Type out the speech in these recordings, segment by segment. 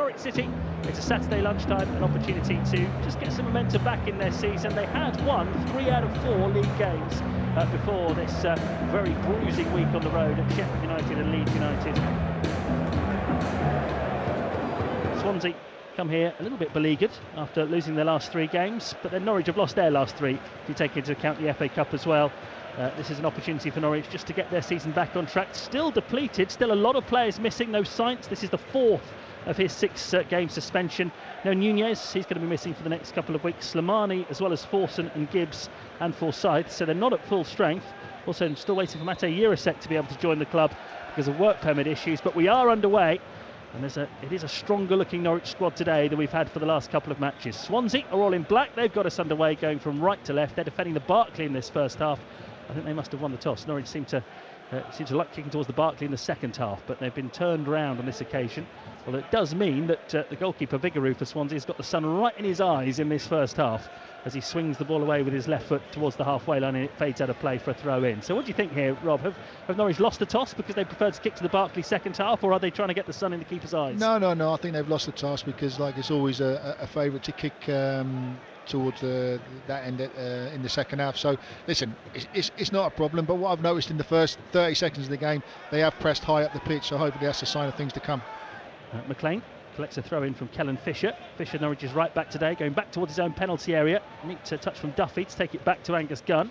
Norwich City, it's a Saturday lunchtime, an opportunity to just get some momentum back in their season. They had won 3 out of 4 league games before this very bruising week on the road at Sheffield United and Leeds United. Swansea come here a little bit beleaguered after losing their last 3 games, but then Norwich have lost their last 3, if you take into account the FA Cup as well. This is an opportunity for Norwich just to get their season back on track. Still depleted, still a lot of players missing. No Sainz, this is the 4th of his 6-game suspension. No Nunez, he's going to be missing for the next couple of weeks. Slimani, as well as Forson and Gibbs and Forsyth, so they're not at full strength. Also, still waiting for Mate Jurasek to be able to join the club because of work permit issues, but we are underway. And it is a stronger looking Norwich squad today than we've had for the last couple of matches. Swansea are all in black. They've got us underway, going from right to left. They're defending the Barclay in this first half. I think they must have won the toss. Norwich seem to like kicking towards the Barclay in the second half, but they've been turned around on this occasion. Well, it does mean that the goalkeeper, Vigouroux for Swansea, has got the sun right in his eyes in this first half as he swings the ball away with his left foot towards the halfway line, and it fades out of play for a throw-in. So what do you think here, Rob? Have Norwich lost the toss because they preferred to kick to the Barclay second half, or are they trying to get the sun in the keeper's eyes? No. I think they've lost the toss because, like, it's always a favourite to kick towards that end in the second half. So listen, it's not a problem, but what I've noticed in the first 30 seconds of the game, they have pressed high up the pitch, so hopefully that's a sign of things to come. McLean collects a throw in from Kellen Fisher. Fisher, Norwich's right back today, going back towards his own penalty area. Neat touch from Duffy to take it back to Angus Gunn.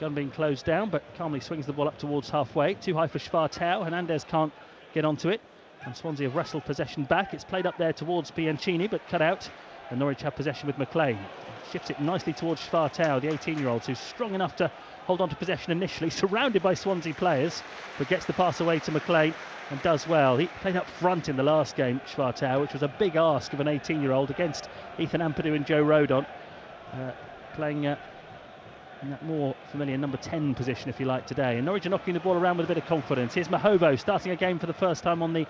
Gunn being closed down, but calmly swings the ball up towards halfway. Too high for Schwartau. Hernandez can't get onto it, and Swansea have wrestled possession back. It's played up there towards Bianchini, but cut out. And Norwich have possession with McLean. Shifts it nicely towards Schwartau, the 18-year-old, who's strong enough to hold on to possession initially, surrounded by Swansea players, but gets the pass away to McLean and does well. He played up front in the last game, Schwartau, which was a big ask of an 18-year-old against Ethan Ampadu and Joe Rodon, playing in that more familiar number 10 position, if you like, today. And Norwich are knocking the ball around with a bit of confidence. Here's Mahovo starting a game for the first time on the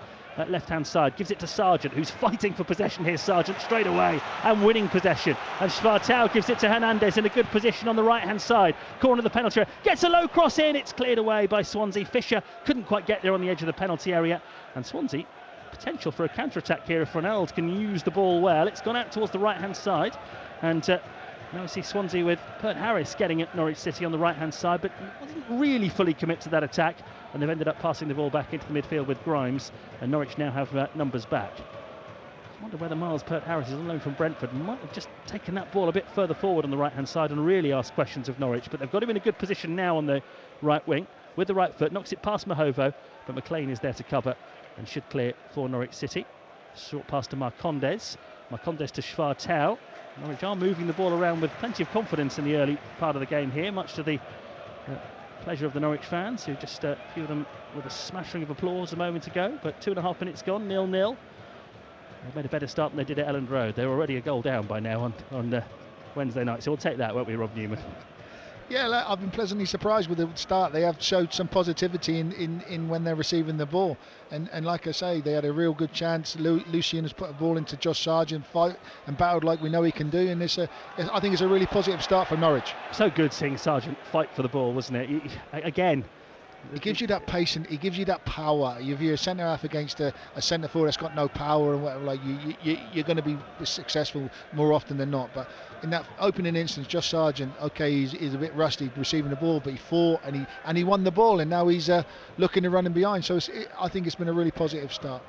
left-hand side. Gives it to Sargent, who's fighting for possession here. Sargent straight away and winning possession. And Schwartau gives it to Hernandez in a good position on the right-hand side. Corner of the penalty area. Gets a low cross in. It's cleared away by Swansea. Fisher couldn't quite get there on the edge of the penalty area. And Swansea, potential for a counter-attack here if Ronald can use the ball well. It's gone out towards the right-hand side. And now we see Swansea with Pert Harris getting at Norwich City on the right-hand side, but wasn't really fully commit to that attack, and they've ended up passing the ball back into the midfield with Grimes, and Norwich now have numbers back. I wonder whether Miles Pert Harris is on loan from Brentford, might have just taken that ball a bit further forward on the right-hand side and really asked questions of Norwich, but they've got him in a good position now on the right wing with the right foot, knocks it past Mahovo, but McLean is there to cover and should clear for Norwich City. Short pass to Marcondes to Schwartau. Norwich are moving the ball around with plenty of confidence in the early part of the game here, much to the pleasure of the Norwich fans, who just a few of them with a smattering of applause a moment ago. But 2.5 minutes gone, 0-0. They've made a better start than they did at Elland Road. They were already a goal down by now on Wednesday night, so we'll take that, won't we, Rob Newman? Yeah, I've been pleasantly surprised with the start. They have showed some positivity in when they're receiving the ball, and like I say, they had a real good chance. Lucien has put a ball into Josh Sargent, fight and battled like we know he can do, and I think it's a really positive start for Norwich. So good seeing Sargent fight for the ball, wasn't it? Again, he gives you that patience, he gives you that power. If you're a centre half against a centre forward that's got no power and whatever, like you're going to be successful more often than not. But in that opening instance, Josh Sargent, okay, he's a bit rusty receiving the ball, but he fought and he won the ball, and now he's looking and running behind. So I think it's been a really positive start.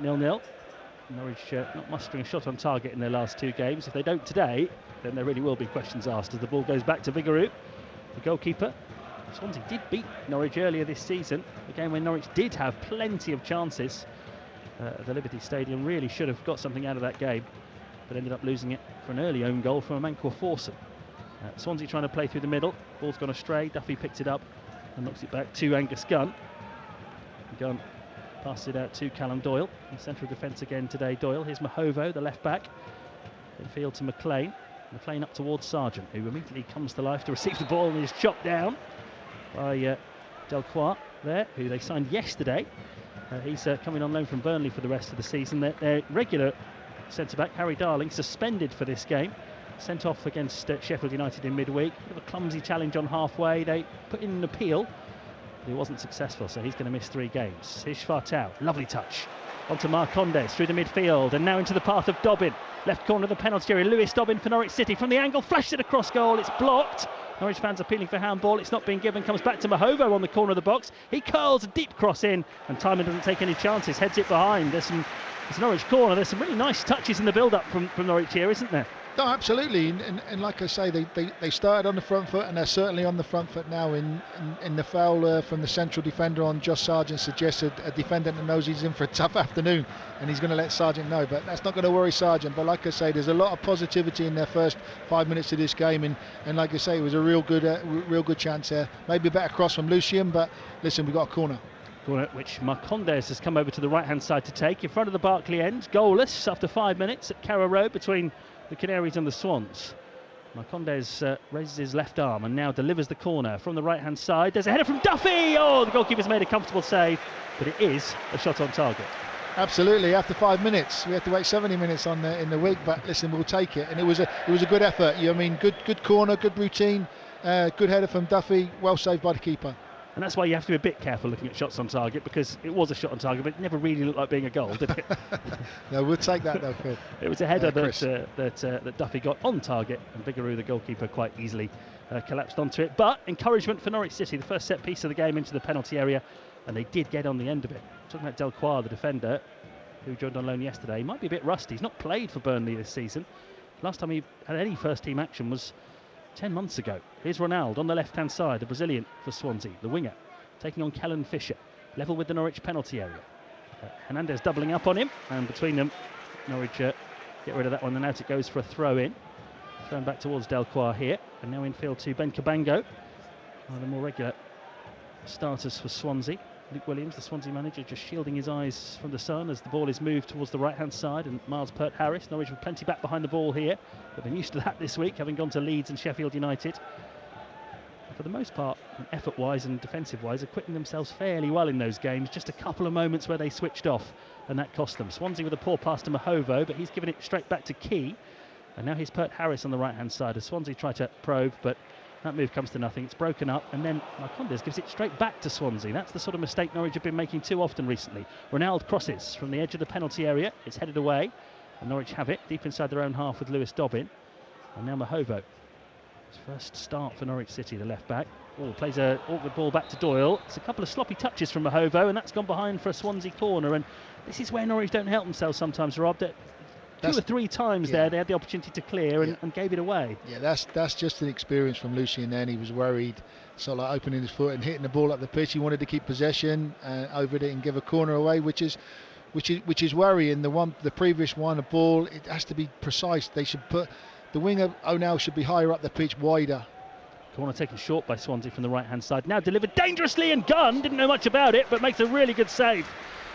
0-0. Norwich not mustering a shot on target in their last 2 games. If they don't today, then there really will be questions asked as the ball goes back to Vigouroux, the goalkeeper. Swansea did beat Norwich earlier this season, a game when Norwich did have plenty of chances. The Liberty Stadium really should have got something out of that game, but ended up losing it for an early own goal from Amankwa Forson. Swansea trying to play through the middle. Ball's gone astray. Duffy picked it up and knocks it back to Angus Gunn. Gunn passes it out to Callum Doyle. In centre of defence again today, Doyle. Here's Mahovo, the left back. Infield to McLean. McLean up towards Sargent, who immediately comes to life to receive the ball and is chopped down by Delcroix there, who they signed yesterday. He's coming on loan from Burnley for the rest of the season. Their regular centre-back, Harry Darling, suspended for this game. Sent off against Sheffield United in midweek. Bit of a clumsy challenge on halfway. They put in an appeal, But he wasn't successful, so he's going to miss 3 games. Here's Schwartau, lovely touch. Onto Marcondes through the midfield, and now into the path of Dobbin. Left corner of the penalty area, Lewis Dobbin for Norwich City. From the angle, flashed it across goal, it's blocked. Norwich fans appealing for handball, it's not being given. Comes back to Mahovo on the corner of the box. He curls a deep cross in, and Timon doesn't take any chances, heads it behind. It's Norwich corner. There's some really nice touches in the build-up from Norwich here, isn't there? No, absolutely, and like I say, they started on the front foot, and they're certainly on the front foot now. In the foul from the central defender on Josh Sargent suggested a defender that knows he's in for a tough afternoon, and he's going to let Sargent know, but that's not going to worry Sargent. But like I say, there's a lot of positivity in their first 5 minutes of this game, and like I say, it was a real good chance there. Maybe a better cross from Lucien, but listen, we got a corner. Corner which Marcondes has come over to the right-hand side to take in front of the Barclay end. Goalless after 5 minutes at Carrow Road between the Canaries and the Swans. Marcondes raises his left arm and now delivers the corner from the right-hand side. There's a header from Duffy! Oh, the goalkeeper's made a comfortable save, but it is a shot on target. Absolutely, after 5 minutes. We had to wait 70 minutes in the week, but listen, we'll take it. And it was a good effort. Good corner, good routine, good header from Duffy, well saved by the keeper. And that's why you have to be a bit careful looking at shots on target, because it was a shot on target, but it never really looked like being a goal, did it? No, we'll take that though, Phil. It was a header that Duffy got on target, and Bigaroo, the goalkeeper, quite easily collapsed onto it. But encouragement for Norwich City, the first set piece of the game into the penalty area, and they did get on the end of it. Talking about Delquois, the defender, who joined on loan yesterday, he might be a bit rusty. He's not played for Burnley this season. Last time he had any first-team action was 10 months ago. Here's Ronaldo on the left-hand side, the Brazilian for Swansea, the winger, taking on Kellen Fisher, level with the Norwich penalty area. Hernandez doubling up on him, and between them, Norwich get rid of that one, and out it goes for a throw-in. Thrown back towards Delquois here, and now infield to Ben Cabango. One of the more regular starters for Swansea. Luke Williams, the Swansea manager, just shielding his eyes from the sun as the ball is moved towards the right-hand side, and Miles Peart-Harris. Norwich with plenty back behind the ball here. They've been used to that this week, having gone to Leeds and Sheffield United. For the most part, effort-wise and defensive-wise, acquitting themselves fairly well in those games. Just a couple of moments where they switched off, and that cost them. Swansea with a poor pass to Mahovo, but he's given it straight back to Key. And now here's Peart-Harris on the right-hand side as Swansea try to probe, but that move comes to nothing. It's broken up, and then Marcondes gives it straight back to Swansea. That's the sort of mistake Norwich have been making too often recently. Ronaldo crosses from the edge of the penalty area. It's headed away, and Norwich have it deep inside their own half with Lewis Dobbin. And now Mahovo. His first start for Norwich City, the left back. Oh, plays a awkward ball back to Doyle. It's a couple of sloppy touches from Mahovo, and that's gone behind for a Swansea corner. And this is where Norwich don't help themselves sometimes, Rob. Two or three times there they had the opportunity to clear and gave it away. Yeah, that's just an experience from Lucien then. He was worried, sort of like opening his foot and hitting the ball up the pitch. He wanted to keep possession over it and give a corner away, which is worrying. The previous one, a ball, it has to be precise. They should put the winger O'Neill should be higher up the pitch, wider. Corner taken short by Swansea from the right hand side. Now delivered dangerously, and Gunn didn't know much about it, but makes a really good save.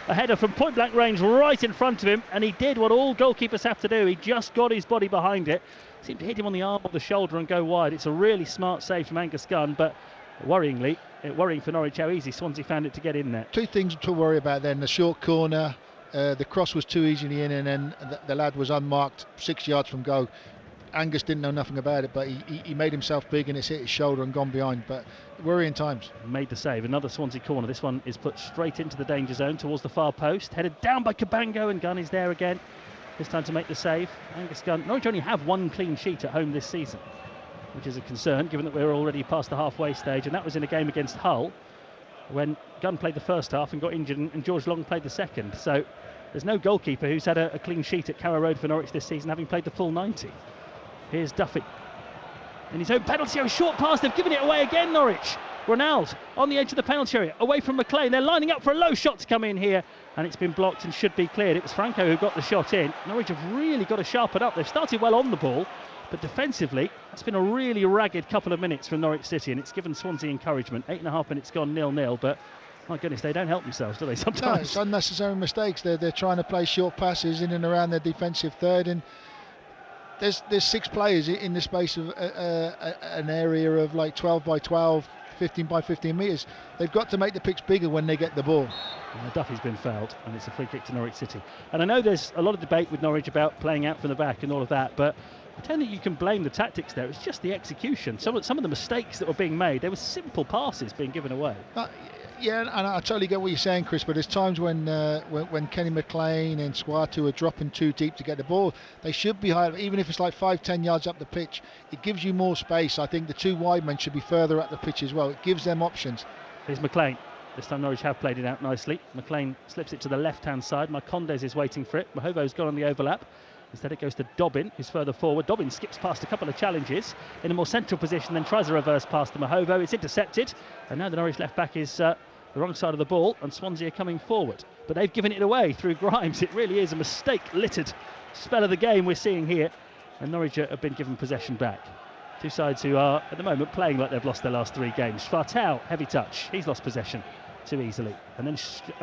A header from point blank range right in front of him, and he did what all goalkeepers have to do. He just got his body behind it, seemed to hit him on the arm or the shoulder and go wide. It's a really smart save from Angus Gunn, but worrying for Norwich how easy Swansea found it to get in there. Two things to worry about then: the short corner, the cross was too easily in, and then the lad was unmarked 6 yards from goal. Angus didn't know nothing about it, but he made himself big, and it's hit his shoulder and gone behind. But worrying times. Made the save. Another Swansea corner. This one is put straight into the danger zone towards the far post. Headed down by Cabango, and Gunn is there again. This time to make the save. Angus Gunn. Norwich only have one clean sheet at home this season, which is a concern given that we're already past the halfway stage, and that was in a game against Hull when Gunn played the first half and got injured, and George Long played the second. So there's no goalkeeper who's had a clean sheet at Carrow Road for Norwich this season, having played the full 90. Here's Duffy in his own penalty area, short pass. They've given it away again, Norwich. Ronaldo on the edge of the penalty area, away from McLean. They're lining up for a low shot to come in here, and it's been blocked and should be cleared. It was Franco who got the shot in. Norwich have really got to sharpen up. They've started well on the ball, but defensively, it's been a really ragged couple of minutes from Norwich City, and it's given Swansea encouragement. 8.5 minutes gone 0-0, but my goodness, they don't help themselves, do they, sometimes? No, it's unnecessary mistakes. They're trying to play short passes in and around their defensive third, and there's 6 players in the space of an area of like 12 by 12, 15 by 15 metres. They've got to make the pitch bigger when they get the ball. Duffy's been fouled, and it's a free kick to Norwich City. And I know there's a lot of debate with Norwich about playing out from the back and all of that, but I don't think you can blame the tactics there. It's just the execution. Some of the mistakes that were being made. There were simple passes being given away. Yeah, and I totally get what you're saying, Chris. But there's times when Kenny McLean and Squatu are dropping too deep to get the ball, they should be higher. Even if it's like 5-10 yards up the pitch, it gives you more space. I think the two wide men should be further up the pitch as well. It gives them options. Here's McLean. This time Norwich have played it out nicely. McLean slips it to the left-hand side. Marcondes is waiting for it. Mahovo's gone on the overlap. Instead it goes to Dobbin, who's further forward. Dobbin skips past a couple of challenges in a more central position, then tries a reverse pass to Mahovo. It's intercepted, and now the Norwich left-back is the wrong side of the ball, and Swansea are coming forward. But they've given it away through Grimes. It really is a mistake-littered spell of the game we're seeing here, and Norwich have been given possession back. Two sides who are, at the moment, playing like they've lost their last 3 games. Schwartau, heavy touch. He's lost possession too easily. And then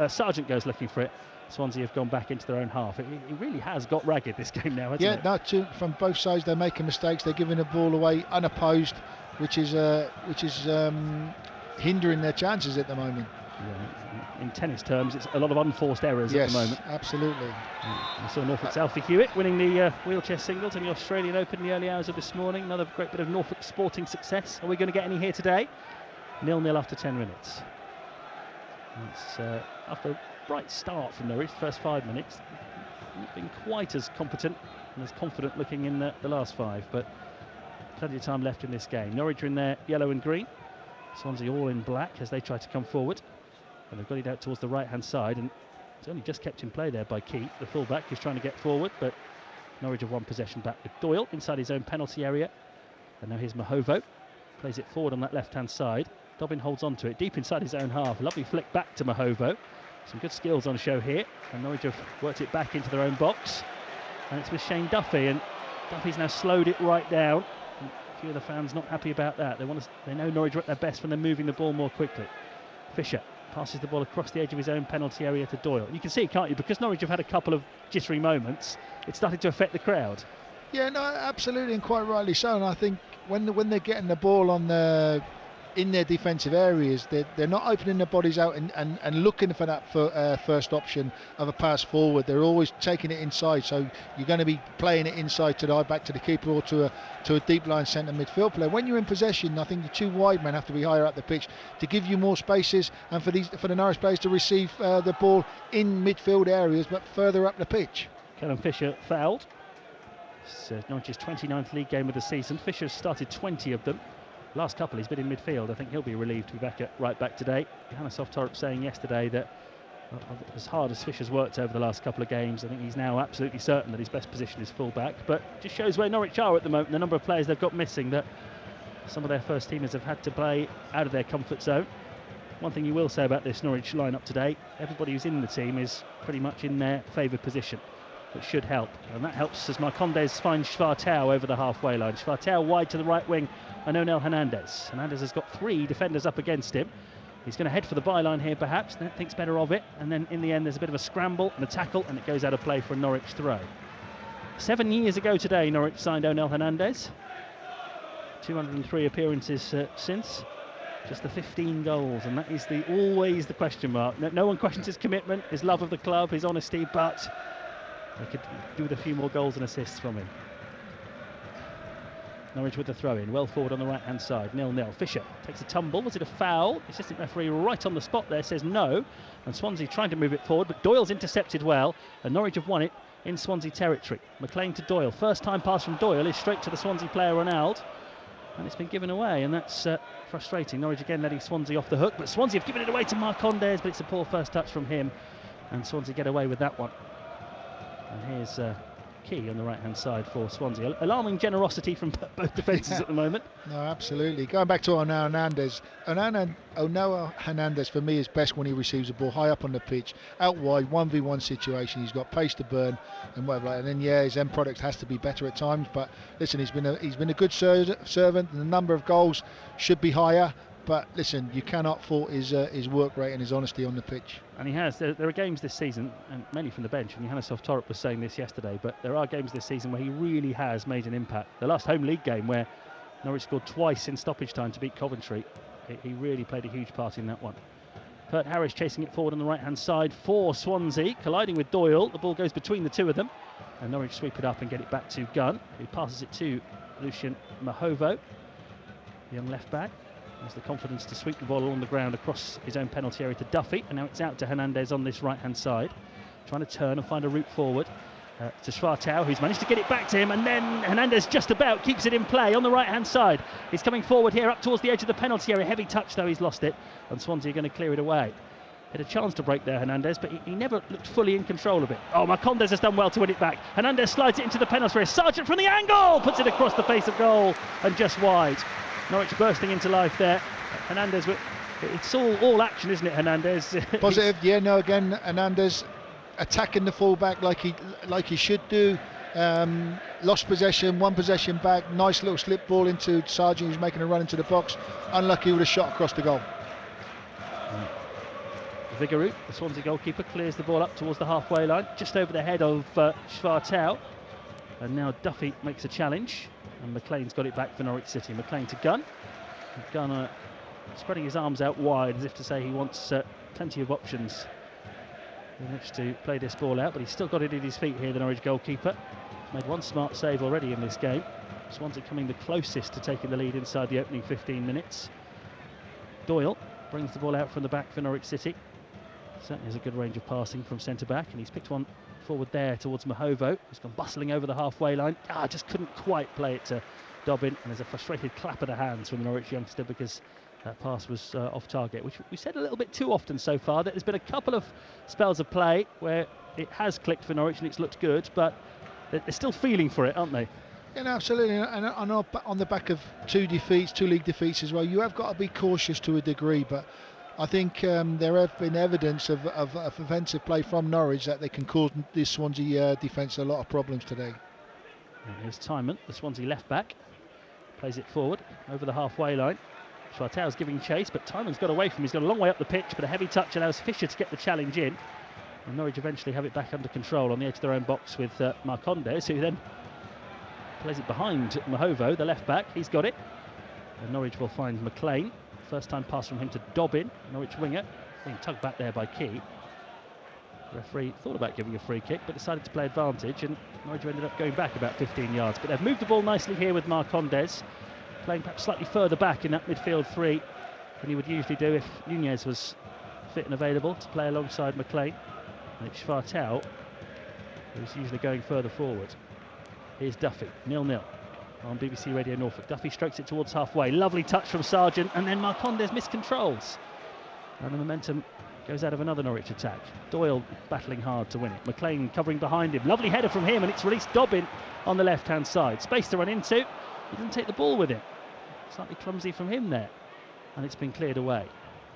Sargent goes looking for it. Swansea have gone back into their own half. It really has got ragged, this game now, hasn't it? Yeah, no, from both sides they're making mistakes. They're giving the ball away unopposed, which is hindering their chances at the moment. Yeah, in tennis terms, it's a lot of unforced errors at the moment. Absolutely. I saw Norfolk's Alfie Hewitt winning the wheelchair singles in the Australian Open in the early hours of this morning. Another great bit of Norfolk sporting success. Are we going to get any here today? 0-0 after 10 minutes. It's after a bright start from Norwich, first 5 minutes. Not been quite as competent and as confident looking in the last 5, but plenty of time left in this game. Norwich are in their yellow and green. Swansea all in black as they try to come forward. And they've got it out towards the right-hand side, and it's only just kept in play there by Key, the full-back, who's trying to get forward, but Norwich have won possession back with Doyle inside his own penalty area. And now here's Mahovo, plays it forward on that left-hand side. Dobbin holds on to it deep inside his own half. A lovely flick back to Mahovo. Some good skills on show here, and Norwich have worked it back into their own box. And it's with Shane Duffy, and Duffy's now slowed it right down. And a few of the fans not happy about that. They know Norwich are at their best when they're moving the ball more quickly. Fisher passes the ball across the edge of his own penalty area to Doyle. And you can see, can't you, because Norwich have had a couple of jittery moments, it started to affect the crowd. Yeah, no, absolutely, and quite rightly so. And I think when they're getting the ball on in their defensive areas, they're not opening their bodies out and looking for that first option of a pass forward. They're always taking it inside, so you're going to be playing it inside to the back to the keeper or to a deep line centre midfield player. When you're in possession, I think the two wide men have to be higher up the pitch to give you more spaces, and for the Norwich players to receive the ball in midfield areas but further up the pitch. Callum Fisher fouled. It's Norwich's 29th league game of the season. Fisher's started 20 of them. Last couple he's been in midfield. I think he'll be relieved to be back right back today. Johannes Torup saying yesterday that as hard as Fisher's worked over the last couple of games, I think he's now absolutely certain that his best position is full back. But just shows where Norwich are at the moment, the number of players they've got missing, that some of their first teamers have had to play out of their comfort zone. One thing you will say about this Norwich lineup today, everybody who's in the team is pretty much in their favoured position, which should help, and that helps as Marcondes finds Schwartau over the halfway line. Schwartau wide to the right wing, and Onel Hernandez. Hernandez has got 3 defenders up against him. He's going to head for the byline here perhaps, thinks better of it, and then in the end there's a bit of a scramble and a tackle, and it goes out of play for a Norwich throw. 7 years ago today Norwich signed Onel Hernandez. 203 appearances since. Just the 15 goals, and that is always the question mark. No one questions his commitment, his love of the club, his honesty, but they could do with a few more goals and assists from him. Norwich with the throw-in, well forward on the right-hand side, 0-0. Fisher takes a tumble. Was it a foul? The assistant referee right on the spot there says no, and Swansea trying to move it forward, but Doyle's intercepted well, and Norwich have won it in Swansea territory. McLean to Doyle. First time pass from Doyle is straight to the Swansea player Ronald, and it's been given away, and that's frustrating. Norwich again letting Swansea off the hook, but Swansea have given it away to Marcondes, but it's a poor first touch from him, and Swansea get away with that one. And here's Key on the right-hand side for Swansea. Alarming generosity from both defences at the moment. No, absolutely. Going back to Onel Hernandez. Onel Hernandez for me is best when he receives the ball high up on the pitch, out wide, 1v1 situation. He's got pace to burn and whatever. And then his end product has to be better at times. But listen, he's been a good servant, and the number of goals should be higher. But listen, you cannot fault his work rate and his honesty on the pitch. And he has. There are games this season, and many from the bench, and Johannes Torup was saying this yesterday, but there are games this season where he really has made an impact. The last home league game where Norwich scored twice in stoppage time to beat Coventry, he really played a huge part in that one. Pert Harris chasing it forward on the right-hand side for Swansea, colliding with Doyle. The ball goes between the two of them. And Norwich sweep it up and get it back to Gunn, who passes it to Lucian Mahovo, young left back. Has the confidence to sweep the ball along the ground across his own penalty area to Duffy, and now it's out to Hernandez on this right-hand side, trying to turn and find a route forward to Schwartau, who's managed to get it back to him, and then Hernandez just about keeps it in play on the right-hand side. He's coming forward here up towards the edge of the penalty area. Heavy touch though, he's lost it, and Swansea are going to clear it away. Had a chance to break there, Hernandez, but he never looked fully in control of it. Oh, Marcondes has done well to win it back. Hernandez slides it into the penalty area. Sargent from the angle puts it across the face of goal and just wide. Norwich bursting into life there. Hernandez, it's all action, isn't it, Hernandez? Positive, yeah, no, again, Hernandez attacking the fullback like he should do. Lost possession, one possession back, nice little slip ball into Sargent, who's making a run into the box. Unlucky with a shot across the goal. Vigouroux, the Swansea goalkeeper, clears the ball up towards the halfway line, just over the head of Schwartau. And now Duffy makes a challenge, and McLean's got it back for Norwich City. McLean to Gunn. Gunn spreading his arms out wide as if to say he wants plenty of options in which to play this ball out, but he's still got it at his feet here, the Norwich goalkeeper. Made one smart save already in this game. Swansea coming the closest to taking the lead inside the opening 15 minutes. Doyle brings the ball out from the back for Norwich City. Certainly has a good range of passing from centre-back, and he's picked one forward there towards Mahovo, who's gone bustling over the halfway line. Just couldn't quite play it to Dobbin, and there's a frustrated clap of the hands from the Norwich youngster because that pass was off target, which we said a little bit too often so far, that there's been a couple of spells of play where it has clicked for Norwich and it's looked good, but they're still feeling for it, aren't they? Yeah, no, absolutely, and on the back of two league defeats as well, you have got to be cautious to a degree, but I think there have been evidence of offensive play from Norwich that they can cause this Swansea defence a lot of problems today. And here's Timon, the Swansea left back, plays it forward over the halfway line. Schwartau's giving chase, but Timon's got away from him. He's got a long way up the pitch, but a heavy touch allows Fisher to get the challenge in. And Norwich eventually have it back under control on the edge of their own box with Marcondes, who then plays it behind Mahovo, the left back. He's got it. And Norwich will find McLean. First time pass from him to Dobbin, Norwich winger, being tugged back there by Key. The referee thought about giving a free kick, but decided to play advantage, and Norwich ended up going back about 15 yards. But they've moved the ball nicely here with Marcondes, playing perhaps slightly further back in that midfield three than he would usually do if Nunez was fit and available to play alongside McLean. And it's Schwartau who's usually going further forward. Here's Duffy, 0-0. On BBC Radio Norfolk. Duffy strokes it towards halfway. Lovely touch from Sargent, and then Marcondes miscontrols. And the momentum goes out of another Norwich attack. Doyle battling hard to win it. McLean covering behind him. Lovely header from him, and it's released Dobbin on the left-hand side. Space to run into. He doesn't take the ball with him. Slightly clumsy from him there. And it's been cleared away.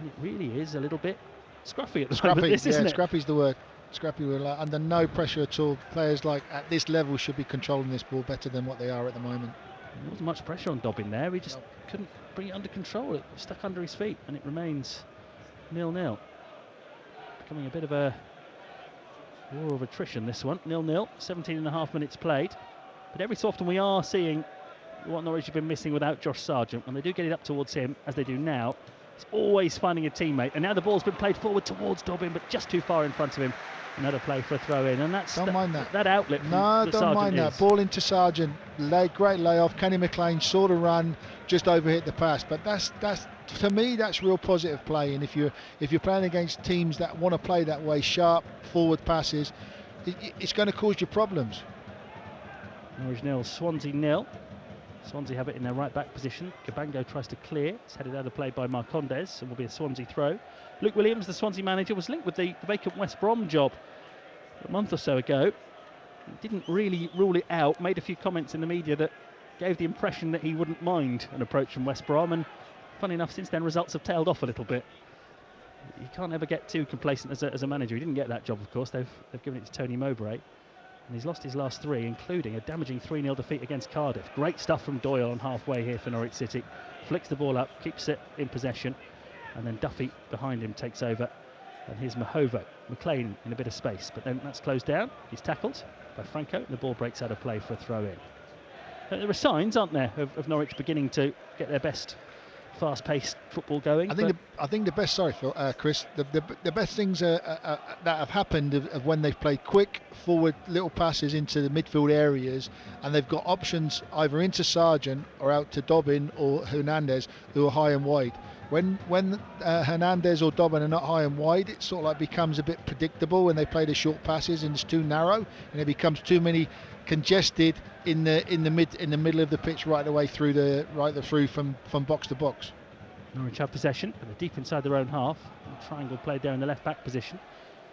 And it really is a little bit scruffy at the moment, isn't it? Scruffy's the word. Scrappy, under no pressure at all. Players like at this level should be controlling this ball better than what they are at the moment. There wasn't much pressure on Dobbin there. He just couldn't bring it under control. It was stuck under his feet, and it remains 0-0. Becoming a bit of a war of attrition, this one. 0-0, 17.5 minutes played. But every so often we are seeing what Norwich have been missing without Josh Sargent. When they do get it up towards him, as they do now, it's always finding a teammate. And now the ball's been played forward towards Dobbin, but just too far in front of him. Another play for a throw in, and that's don't mind that outlet from no don't Sargent mind that ball into Sargent. Great layoff. Kenny McLean sort of run, just overhit the pass, but that's to me that's real positive play. And if you're playing against teams that want to play that way, sharp forward passes, it's going to cause you problems. Norwich 0, Swansea 0. Swansea have it in their right back position. Cabango tries to clear. It's headed out of play by Marcondes and will be a Swansea throw. Luke Williams, the Swansea manager, was linked with the vacant West Brom job a month or so ago. He didn't really rule it out, made a few comments in the media that gave the impression that he wouldn't mind an approach from West Brom, and funny enough, since then results have tailed off a little bit. You can't ever get too complacent as a manager. He didn't get that job, of course. They've given it to Tony Mowbray. And he's lost his last three, including a damaging 3-0 defeat against Cardiff. Great stuff from Doyle on halfway here for Norwich City. Flicks the ball up, keeps it in possession, and then Duffy behind him takes over. And here's Mahovo. McLean in a bit of space, but then that's closed down. He's tackled by Franco, and the ball breaks out of play for a throw-in. There are signs, aren't there, of Norwich beginning to get their best fast-paced football going. I think the best, sorry Phil, Chris, the best things that have happened of when they've played quick forward little passes into the midfield areas, and they've got options either into Sargent or out to Dobbin or Hernandez, who are high and wide. When Hernandez or Dobbin are not high and wide, it sort of like becomes a bit predictable when they play the short passes, and it's too narrow, and it becomes too many congested in the middle of the pitch right the way through from box to box. Norwich have possession, but they're deep inside their own half. A triangle played there in the left back position.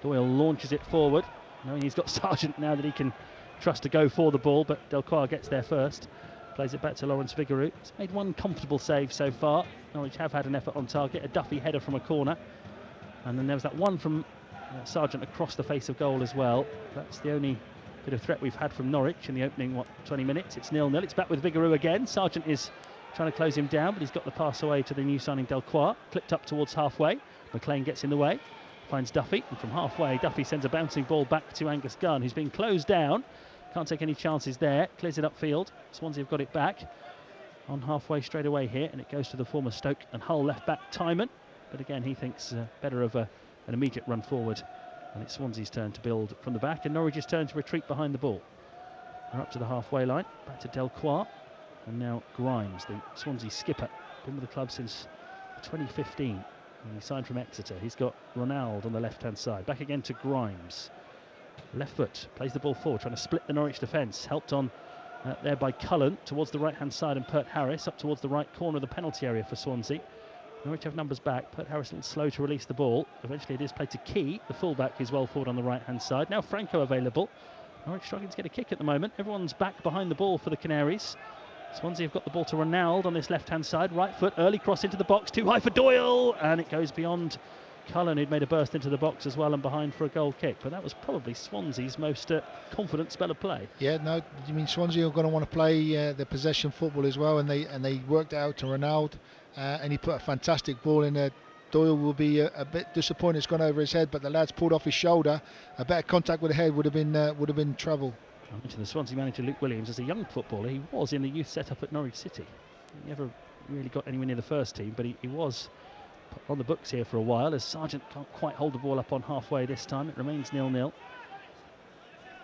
Doyle launches it forward, knowing he's got Sargent now that he can trust to go for the ball, but Delcroix gets there first. Plays it back to Lawrence Vigouroux. He's made one comfortable save so far. Norwich have had an effort on target, a Duffy header from a corner, and then there was that one from Sargent across the face of goal as well. That's the only bit of threat we've had from Norwich in the opening 20 minutes. It's 0-0. It's back with Vigouroux again. Sargent is trying to close him down, but he's got the pass away to the new signing Delcroix. Clipped up towards halfway. McLean gets in the way, finds Duffy, and from halfway Duffy sends a bouncing ball back to Angus Gunn, who's been closed down. Can't take any chances there. Clears it upfield. Swansea have got it back on halfway straight away here, and it goes to the former Stoke and Hull left back Timon, but again he thinks better of an immediate run forward. And it's Swansea's turn to build from the back, and Norwich's turn to retreat behind the ball. They're up to the halfway line, back to Delcroix, and now Grimes, the Swansea skipper, been with the club since 2015 when he signed from Exeter. He's got Ronald on the left-hand side, back again to Grimes. Left foot, plays the ball forward, trying to split the Norwich defence, helped on there by Cullen towards the right-hand side, and Pert Harris up towards the right corner of the penalty area for Swansea. Norwich have numbers back. Pert Harris a little slow to release the ball. Eventually it is played to Key, the fullback, who's well forward on the right-hand side. Now Franco available. Norwich struggling to get a kick at the moment. Everyone's back behind the ball for the Canaries. Swansea have got the ball to Ronald on this left-hand side. Right foot, early cross into the box, too high for Doyle, and it goes beyond Cullen, who'd made a burst into the box as well and behind for a goal kick. But that was probably Swansea's most confident spell of play. Yeah, no, you mean Swansea are going to want to play the possession football as well, and they worked out to Ronald, and he put a fantastic ball in there. Doyle will be a bit disappointed it's gone over his head, but the lad's pulled off his shoulder. A better contact with the head would have been trouble. I mentioned the Swansea manager Luke Williams as a young footballer. He was in the youth setup at Norwich City. He never really got anywhere near the first team, but he was on the books here for a while, as Sargent can't quite hold the ball up on halfway this time. It remains 0-0.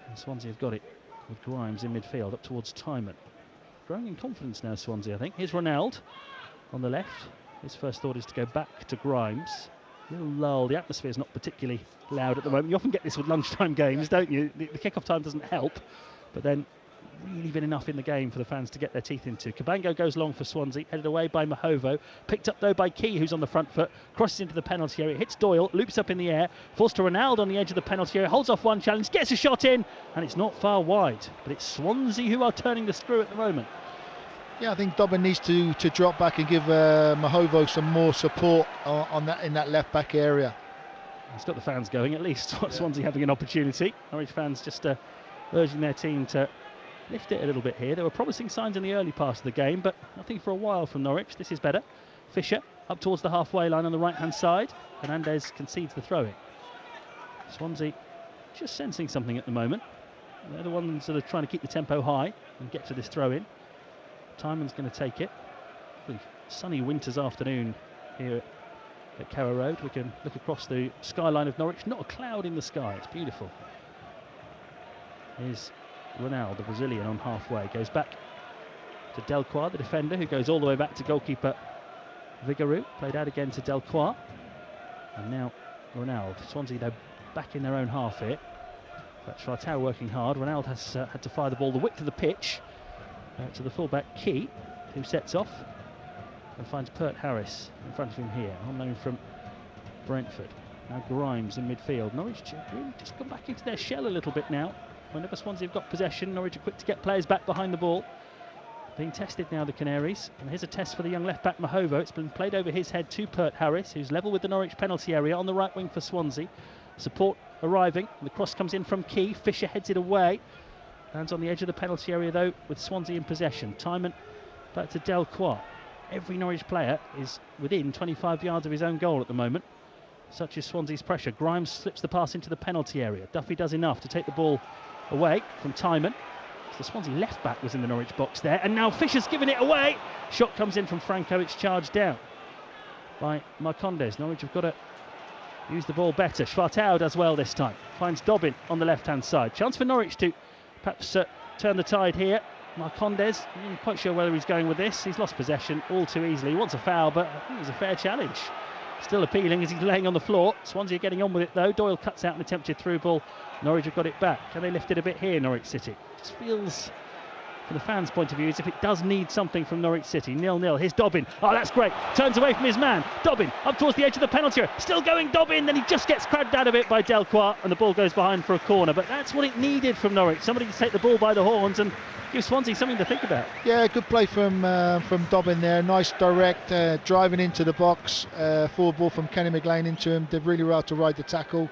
And Swansea have got it with Grimes in midfield up towards Timon. Growing in confidence now, Swansea, I think. Here's Ronald on the left. His first thought is to go back to Grimes. Little lull. The atmosphere is not particularly loud at the moment. You often get this with lunchtime games, don't you? The kickoff time doesn't help, but then really been enough in the game for the fans to get their teeth into. Cabango goes long for Swansea, headed away by Mahovo, picked up though by Key, who's on the front foot, crosses into the penalty area, hits Doyle, loops up in the air, falls to Ronaldo on the edge of the penalty area, holds off one challenge, gets a shot in, and it's not far wide. But it's Swansea who are turning the screw at the moment. Yeah, I think Dobbin needs to drop back and give Mahovo some more support in that left back area. It's got the fans going, at least. Swansea having an opportunity. Norwich fans just urging their team to lift it a little bit here. There were promising signs in the early part of the game, but nothing for a while from Norwich. This is better. Fisher up towards the halfway line on the right-hand side. Hernandez concedes the throw-in. Swansea just sensing something at the moment. They're the ones that are trying to keep the tempo high and get to this throw-in. Timon's going to take it. Sunny winter's afternoon here at Carrow Road. We can look across the skyline of Norwich. Not a cloud in the sky. It's beautiful. Here's Ronaldo, the Brazilian, on halfway. Goes back to Delcroix, the defender, who goes all the way back to goalkeeper Vigouroux. Played out again to Delcroix. And now Ronaldo. Swansea, though, back in their own half here. But Schwartau working hard. Ronaldo has had to fire the ball the width of the pitch to the fullback Key, who sets off and finds Pert Harris in front of him here, on loan from Brentford. Now Grimes in midfield. Norwich really just gone back into their shell a little bit now. Whenever Swansea have got possession, Norwich are quick to get players back behind the ball. Being tested now, the Canaries. And here's a test for the young left-back Mahovo. It's been played over his head to Pert Harris, who's level with the Norwich penalty area on the right wing for Swansea. Support arriving. The cross comes in from Key. Fisher heads it away. Lands on the edge of the penalty area, though, with Swansea in possession. Timon back to Delcroix. Every Norwich player is within 25 yards of his own goal at the moment. Such is Swansea's pressure. Grimes slips the pass into the penalty area. Duffy does enough to take the ball away from Timon. The Swansea left back was in the Norwich box there, and now Fisher's given it away. Shot comes in from Franco, it's charged down. by Marcondes. Norwich have got to use the ball better. Schwartau does well this time. Finds Dobbin on the left-hand side. Chance for Norwich to perhaps turn the tide here. Marcondes, I'm not quite sure whether he's going with this. He's lost possession all too easily. He wants a foul, but I think it was a fair challenge. Still appealing as he's laying on the floor. Swansea getting on with it though. Doyle cuts out an attempted through ball. Norwich have got it back. Can they lift it a bit here, Norwich City? It just feels, from the fans' point of view, as if it does need something from Norwich City. 0-0. Here's Dobbin. Oh, that's great. Turns away from his man. Dobbin up towards the edge of the penalty area. Still going Dobbin. Then he just gets crabbed out of it by Delquart, and the ball goes behind for a corner. But that's what it needed from Norwich. Somebody to take the ball by the horns and give Swansea something to think about. Yeah, good play from Dobbin there. Nice direct driving into the box. Forward ball from Kenny McLean into him. Did really well to ride the tackle.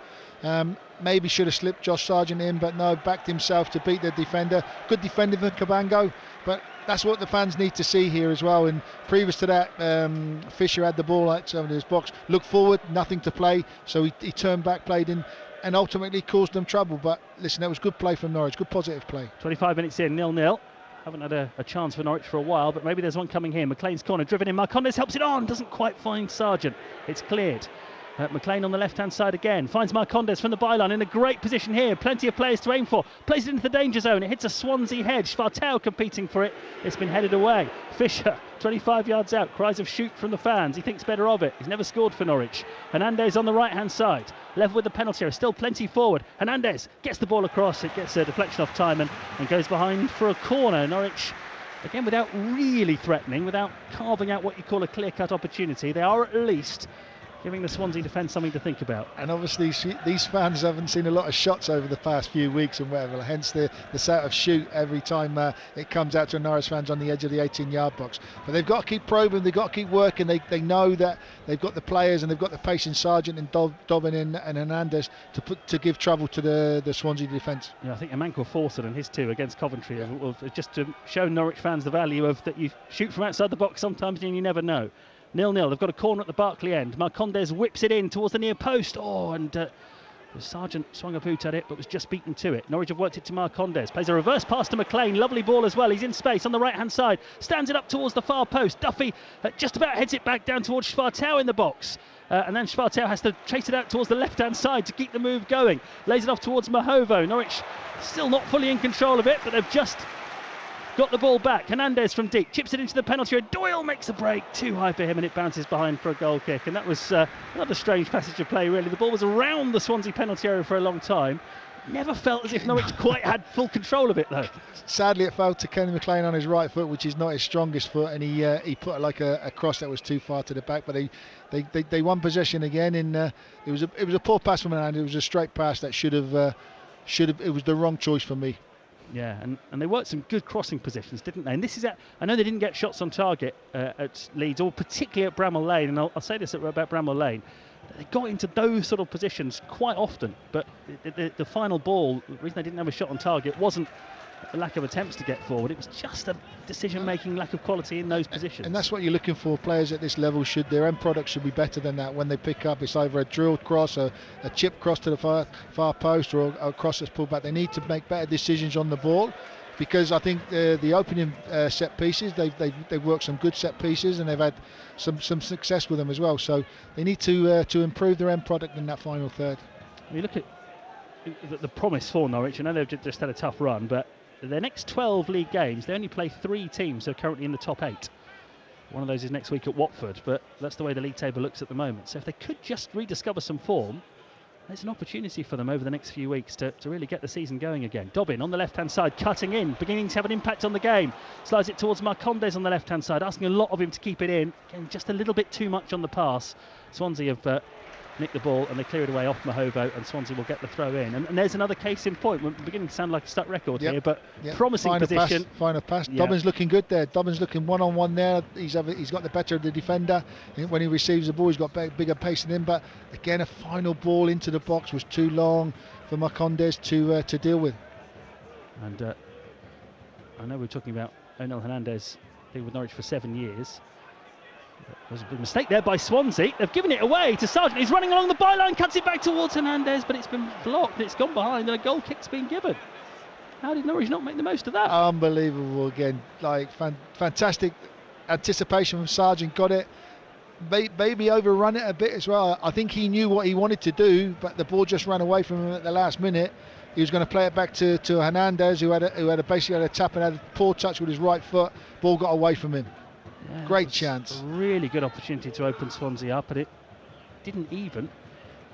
Maybe should have slipped Josh Sargent in, but no, backed himself to beat the defender. Good defending from Cabango, but that's what the fans need to see here as well. And previous to that, Fisher had the ball outside his box, looked forward, nothing to play, so he turned back, played in, and ultimately caused them trouble. But listen, that was good play from Norwich, good positive play. 25 minutes in, 0-0. Haven't had a chance for Norwich for a while, but maybe there's one coming here. McLean's corner, driven in. Marcondes helps it on, doesn't quite find Sargent. It's cleared. McLean on the left-hand side again, finds Marcondes from the byline in a great position here. Plenty of players to aim for. Plays it into the danger zone. It hits a Swansea hedge. Schwartau competing for it. It's been headed away. Fisher, 25 yards out. Cries of shoot from the fans. He thinks better of it. He's never scored for Norwich. Hernandez on the right-hand side. Level with the penalty area. Still plenty forward. Hernandez gets the ball across. It gets a deflection off Timon and goes behind for a corner. Norwich, again, without really threatening, without carving out what you call a clear-cut opportunity, they are at least giving the Swansea defence something to think about. And obviously these fans haven't seen a lot of shots over the past few weeks and whatever, hence the sort of shoot every time it comes out to Norwich fans on the edge of the 18-yard box. But they've got to keep probing, they've got to keep working. They know that they've got the players and they've got the pace in Sargent and Dobbin and Hernandez to give trouble to the Swansea defence. Yeah, I think Emanco Fawcett and his two against Coventry have just to show Norwich fans the value of that you shoot from outside the box sometimes and you never know. 0-0. They've got a corner at the Barclay end. Marcondes whips it in towards the near post. Oh, and Sargent swung a boot at it, but was just beaten to it. Norwich have worked it to Marcondes. Plays a reverse pass to McLean. Lovely ball as well. He's in space on the right-hand side. Stands it up towards the far post. Duffy just about heads it back down towards Schwartau in the box. And then Schwartau has to chase it out towards the left-hand side to keep the move going. Lays it off towards Mahovo. Norwich still not fully in control of it, but they've just got the ball back. Hernandez from deep chips it into the penalty area. Doyle makes a break, too high for him, and it bounces behind for a goal kick. And that was another strange passage of play, really. The ball was around the Swansea penalty area for a long time. Never felt as if Norwich quite had full control of it, though. Sadly, it fell to Kenny McLean on his right foot, which is not his strongest foot, and he put like a cross that was too far to the back. But they won possession again. It was a poor pass from Hernandez. It was a straight pass that should have. It was the wrong choice for me. Yeah, and they worked some good crossing positions, didn't they? And this is I know they didn't get shots on target at Leeds, or particularly at Bramall Lane, and I'll say this about Bramall Lane. They got into those sort of positions quite often, but the final ball, the reason they didn't have a shot on target wasn't a lack of attempts to get forward. It was just a decision-making lack of quality in those positions. And that's what you're looking for. Players at this level their end product should be better than that. When they pick up, it's either a drilled cross, a chip cross to the far post, or a cross that's pulled back. They need to make better decisions on the ball, because I think the opening set pieces, they've worked some good set pieces, and they've had some success with them as well. So they need to improve their end product in that final third. You look at the promise for Norwich. I know they've just had a tough run, but their next 12 league games, they only play 3 teams who are currently in the top 8. One of those is next week at Watford, but that's the way the league table looks at the moment. So if they could just rediscover some form, there's an opportunity for them over the next few weeks to really get the season going again. Dobbin on the left-hand side, cutting in, beginning to have an impact on the game. Slides it towards Marcondes on the left-hand side, asking a lot of him to keep it in. Again, just a little bit too much on the pass. Swansea have nick the ball and they clear it away off Mahovo, and Swansea will get the throw in. And there's another case in point. We're beginning to sound like a stuck record here, but promising final position. Final pass. Dobbin's looking good there. Dobbin's looking one-on-one there. He's got the better of the defender. When he receives the ball, he's got bigger pace than him. But again, a final ball into the box was too long for Marcondes to deal with. And I know we're talking about Onel Hernandez being with Norwich for 7 years. There's a big mistake there by Swansea. They've given it away to Sargent. He's running along the byline, cuts it back towards Hernandez, but it's been blocked. It's gone behind, and a goal kick's been given. How did Norwich not make the most of that? Unbelievable again. Like fantastic anticipation from Sargent. Got it. maybe overrun it a bit as well. I think he knew what he wanted to do, but the ball just ran away from him at the last minute. He was going to play it back to Hernandez, who basically had a tap and had a poor touch with his right foot. Ball got away from him. Yeah, great chance. A really good opportunity to open Swansea up, but it didn't even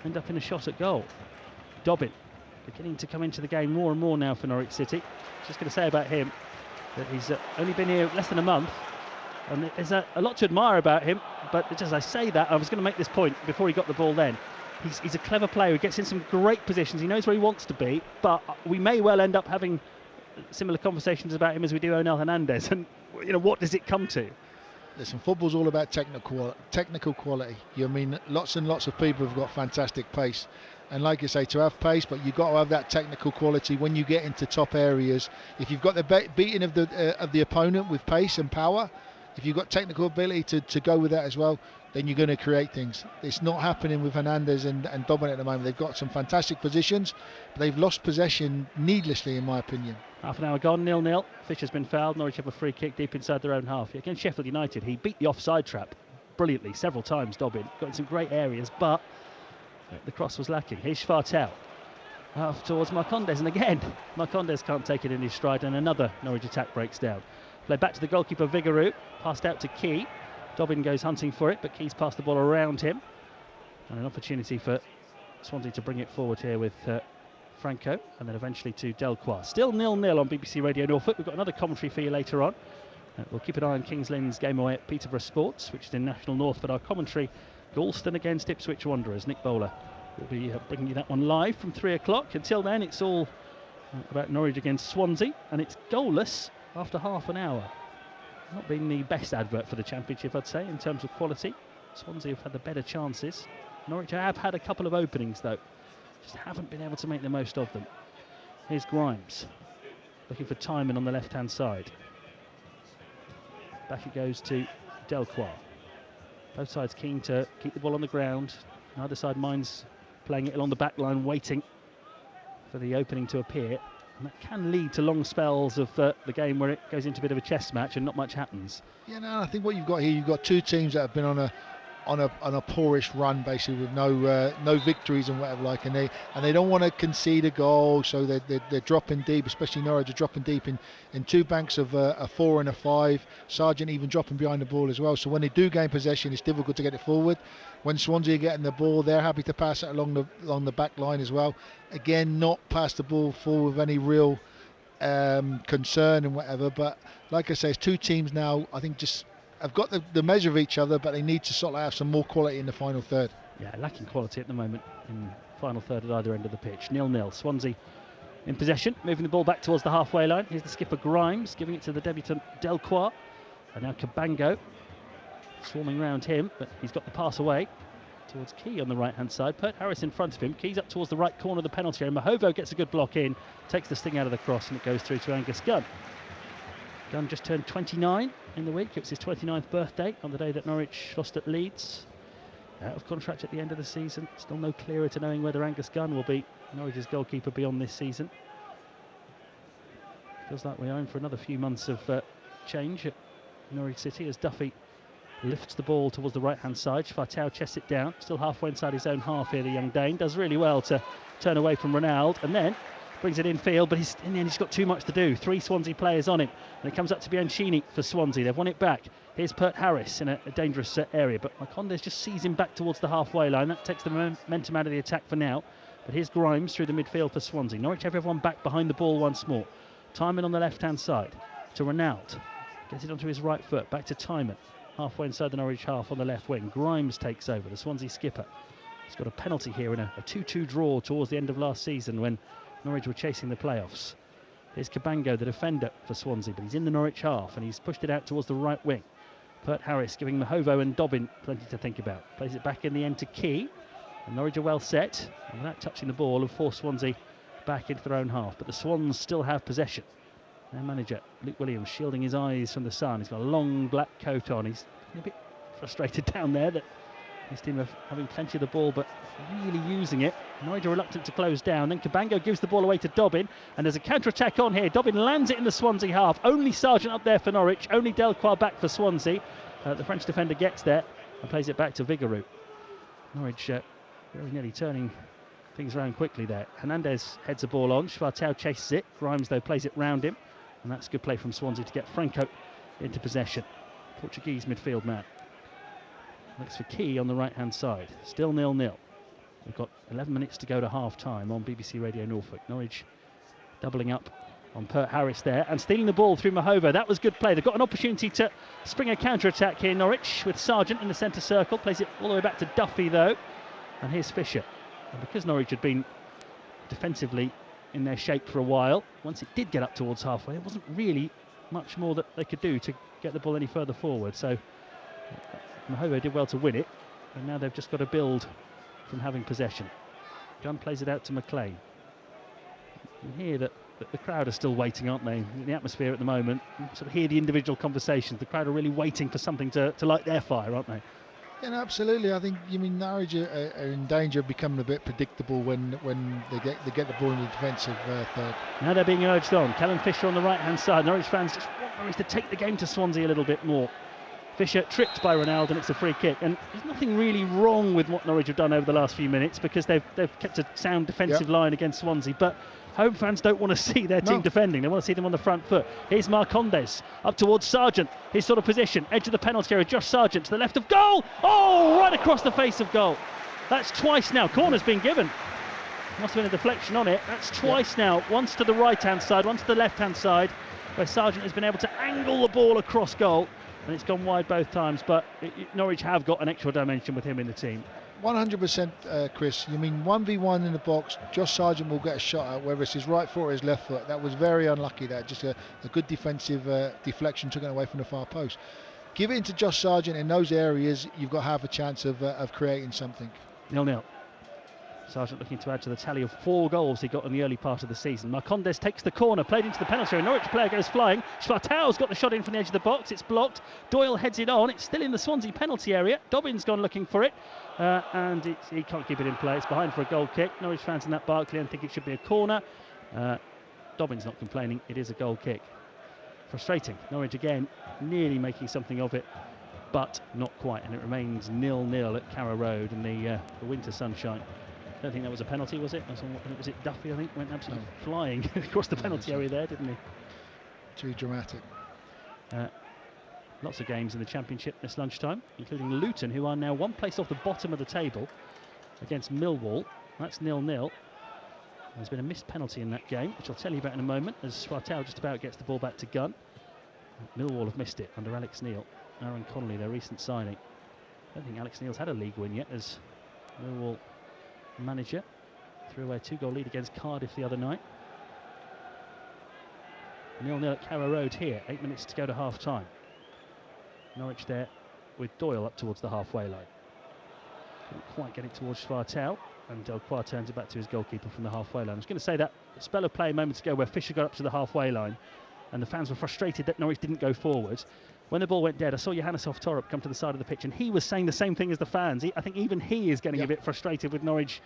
end up in a shot at goal. Dobbin beginning to come into the game more and more now for Norwich City. Just going to say about him that he's only been here less than a month, and there's a lot to admire about him. But as I say that, I was going to make this point before he got the ball then. He's a clever player who gets in some great positions. He knows where he wants to be, but we may well end up having similar conversations about him as we do Onel Hernandez. And what does it come to? Listen, football's all about technical quality. Lots and lots of people have got fantastic pace, and like you say, to have pace, but you've got to have that technical quality when you get into top areas. If you've got the beating of the opponent with pace and power, if you've got technical ability to go with that as well, then you're going to create things. It's not happening with Hernandez and Dobbin at the moment. They've got some fantastic positions, but they've lost possession needlessly, in my opinion. Half an hour gone, 0-0. Fisher's been fouled. Norwich have a free kick deep inside their own half. Against Sheffield United, he beat the offside trap brilliantly several times, Dobbin. Got in some great areas, but the cross was lacking. Here's Schwartel towards Marcondes, and again, Marcondes can't take it in his stride, and another Norwich attack breaks down. Play back to the goalkeeper Vigouroux, passed out to Key. Dobbin goes hunting for it, but Key's passed the ball around him. And an opportunity for Swansea to bring it forward here with Franco, and then eventually to Delcroix. Still 0-0 on BBC Radio Norfolk. We've got another commentary for you later on. We'll keep an eye on Kings Lynn's game away at Peterborough Sports, which is in National North, but our commentary, Galston against Ipswich Wanderers. Nick Bowler will be bringing you that one live from 3 o'clock. Until then, it's all about Norwich against Swansea, and it's goalless after half an hour. Not been the best advert for the Championship, I'd say, in terms of quality. Swansea have had the better chances. Norwich have had a couple of openings, though. Just haven't been able to make the most of them. Here's Grimes, looking for Timon on the left-hand side. Back it goes to Delcroix. Both sides keen to keep the ball on the ground. Neither side minds playing it along the back line, waiting for the opening to appear. And that can lead to long spells of the game where it goes into a bit of a chess match and not much happens. Yeah, no, I think what you've got here, you've got two teams that have been on a poorish run, basically, with no victories and whatever like, and they don't want to concede a goal, so they're dropping deep. Especially Norwich are dropping deep in two banks of a 4 and a 5. Sargent even dropping behind the ball as well. So when they do gain possession, it's difficult to get it forward. When Swansea are getting the ball, they're happy to pass it along the back line as well. Again, not pass the ball forward with any real concern and whatever. But like I say, it's two teams now, I think, just have got the measure of each other, but they need to sort of have some more quality in the final third. Yeah, lacking quality at the moment in final third at either end of the pitch. 0-0. Swansea in possession, moving the ball back towards the halfway line. Here's the skipper Grimes, giving it to the debutant Delcroix. And now Cabango swarming round him, but he's got the pass away towards Key on the right-hand side. Pert Harris in front of him. Key's up towards the right corner of the penalty area. Mahovo gets a good block in, takes the sting out of the cross, and it goes through to Angus Gunn. Gunn just turned 29 in the week. It was his 29th birthday on the day that Norwich lost at Leeds. Out of contract at the end of the season. Still no clearer to knowing whether Angus Gunn will be Norwich's goalkeeper beyond this season. Feels like we are in for another few months of change at Norwich City as Duffy lifts the ball towards the right-hand side. Schwartel chests it down. Still halfway inside his own half here, the young Dane. Does really well to turn away from Ronaldo, and then brings it in field, but in the end he's got too much to do. 3 Swansea players on him, and it comes up to Bianchini for Swansea. They've won it back. Here's Pert Harris in a dangerous area, but Marcondes just sees him back towards the halfway line. That takes the momentum out of the attack for now. But here's Grimes through the midfield for Swansea. Norwich have everyone back behind the ball once more. Timon on the left-hand side to Ronaldo. Gets it onto his right foot, back to Timon. Halfway inside the Norwich half on the left wing. Grimes takes over, the Swansea skipper. He's got a penalty here in a 2-2 draw towards the end of last season when Norwich were chasing the playoffs. Here's Cabango, the defender for Swansea, but he's in the Norwich half and he's pushed it out towards the right wing. Pert Harris giving Mahovo and Dobbin plenty to think about. Plays it back in the end to Key, and Norwich are well set, and without touching the ball have forced Swansea back into their own half. But the Swans still have possession. Their manager, Luke Williams, shielding his eyes from the sun. He's got a long black coat on. He's a bit frustrated down there that his team are having plenty of the ball, but really using it. Norwich are reluctant to close down. Then Cabango gives the ball away to Dobbin, and there's a counter-attack on here. Dobbin lands it in the Swansea half. Only Sargent up there for Norwich, only Delcroix back for Swansea. The French defender gets there, and plays it back to Vigouroux. Norwich very nearly turning things around quickly there. Hernandez heads the ball on, Schwartau chases it, Grimes though plays it round him, and that's good play from Swansea to get Franco into possession. Portuguese midfield man. Looks for Key on the right hand side, still 0-0. We've got 11 minutes to go to half time on BBC Radio Norfolk. Norwich doubling up on Pert Harris there and stealing the ball through Mahova. That was good play. They've got an opportunity to spring a counter-attack here, Norwich, with Sargent in the centre circle. Plays it all the way back to Duffy though, and here's Fisher. And because Norwich had been defensively in their shape for a while, once it did get up towards halfway, there wasn't really much more that they could do to get the ball any further forward. So Mahova did well to win it, and now they've just got to build from having possession. Gunn plays it out to McLean. You can hear that the crowd are still waiting, aren't they? In the atmosphere at the moment, you sort of hear the individual conversations. The crowd are really waiting for something to light their fire, aren't they? Yeah, no, absolutely. I think Norwich are in danger of becoming a bit predictable when they get the ball in the defensive third. Now they're being urged on. Callum Fisher on the right-hand side. Norwich fans just want Norwich to take the game to Swansea a little bit more. Fisher tripped by Ronaldo, and it's a free kick. And there's nothing really wrong with what Norwich have done over the last few minutes because they've kept a sound defensive line against Swansea. But home fans don't want to see their team defending. They want to see them on the front foot. Here's Marcondes up towards Sargent. His sort of position, edge of the penalty area. Josh Sargent to the left of goal. Oh, right across the face of goal. That's twice now. Corner's been given. Must have been a deflection on it. That's twice now. Once to the right-hand side, once to the left-hand side, where Sargent has been able to angle the ball across goal. And it's gone wide both times, but Norwich have got an extra dimension with him in the team. 100%, Chris. You mean 1v1 in the box, Josh Sargent will get a shot out, whether it's his right foot or his left foot. That was very unlucky there. Just a good defensive deflection, took it away from the far post. Give it into Josh Sargent in those areas, you've got half a chance of creating something. 0-0. Sargent looking to add to the tally of 4 goals he got in the early part of the season. Marcondes takes the corner, played into the penalty area. Norwich player goes flying. Schwartau's got the shot in from the edge of the box. It's blocked. Doyle heads it on. It's still in the Swansea penalty area. Dobbin's gone looking for it, and he can't keep it in play. It's behind for a goal kick. Norwich fans in that Barclay and think it should be a corner. Dobbin's not complaining. It is a goal kick. Frustrating. Norwich again nearly making something of it, but not quite, and it remains 0-0 at Carrow Road in the winter sunshine. I don't think that was a penalty, was it? Was it Duffy, I think, went absolutely flying across the penalty area there, didn't he? Too dramatic. Lots of games in the Championship this lunchtime, including Luton, who are now one place off the bottom of the table against Millwall. That's 0-0. There's been a missed penalty in that game, which I'll tell you about in a moment, as Schwartau just about gets the ball back to Gunn. Millwall have missed it under Alex Neil. Aaron Connolly, their recent signing. I don't think Alex Neil's had a league win yet as Millwall manager. Threw away a 2-goal lead against Cardiff the other night. 0-0 at Carrow Road here. 8 minutes to go to half time. Norwich there with Doyle up towards the halfway line. Couldn't quite get it towards Schwartau, and Delcroix turns it back to his goalkeeper from the halfway line. I was going to say that spell of play moments ago where Fisher got up to the halfway line and the fans were frustrated that Norwich didn't go forward. When the ball went dead, I saw Johannes Torup come to the side of the pitch, and he was saying the same thing as the fans. I think even he is getting a bit frustrated with Norwich.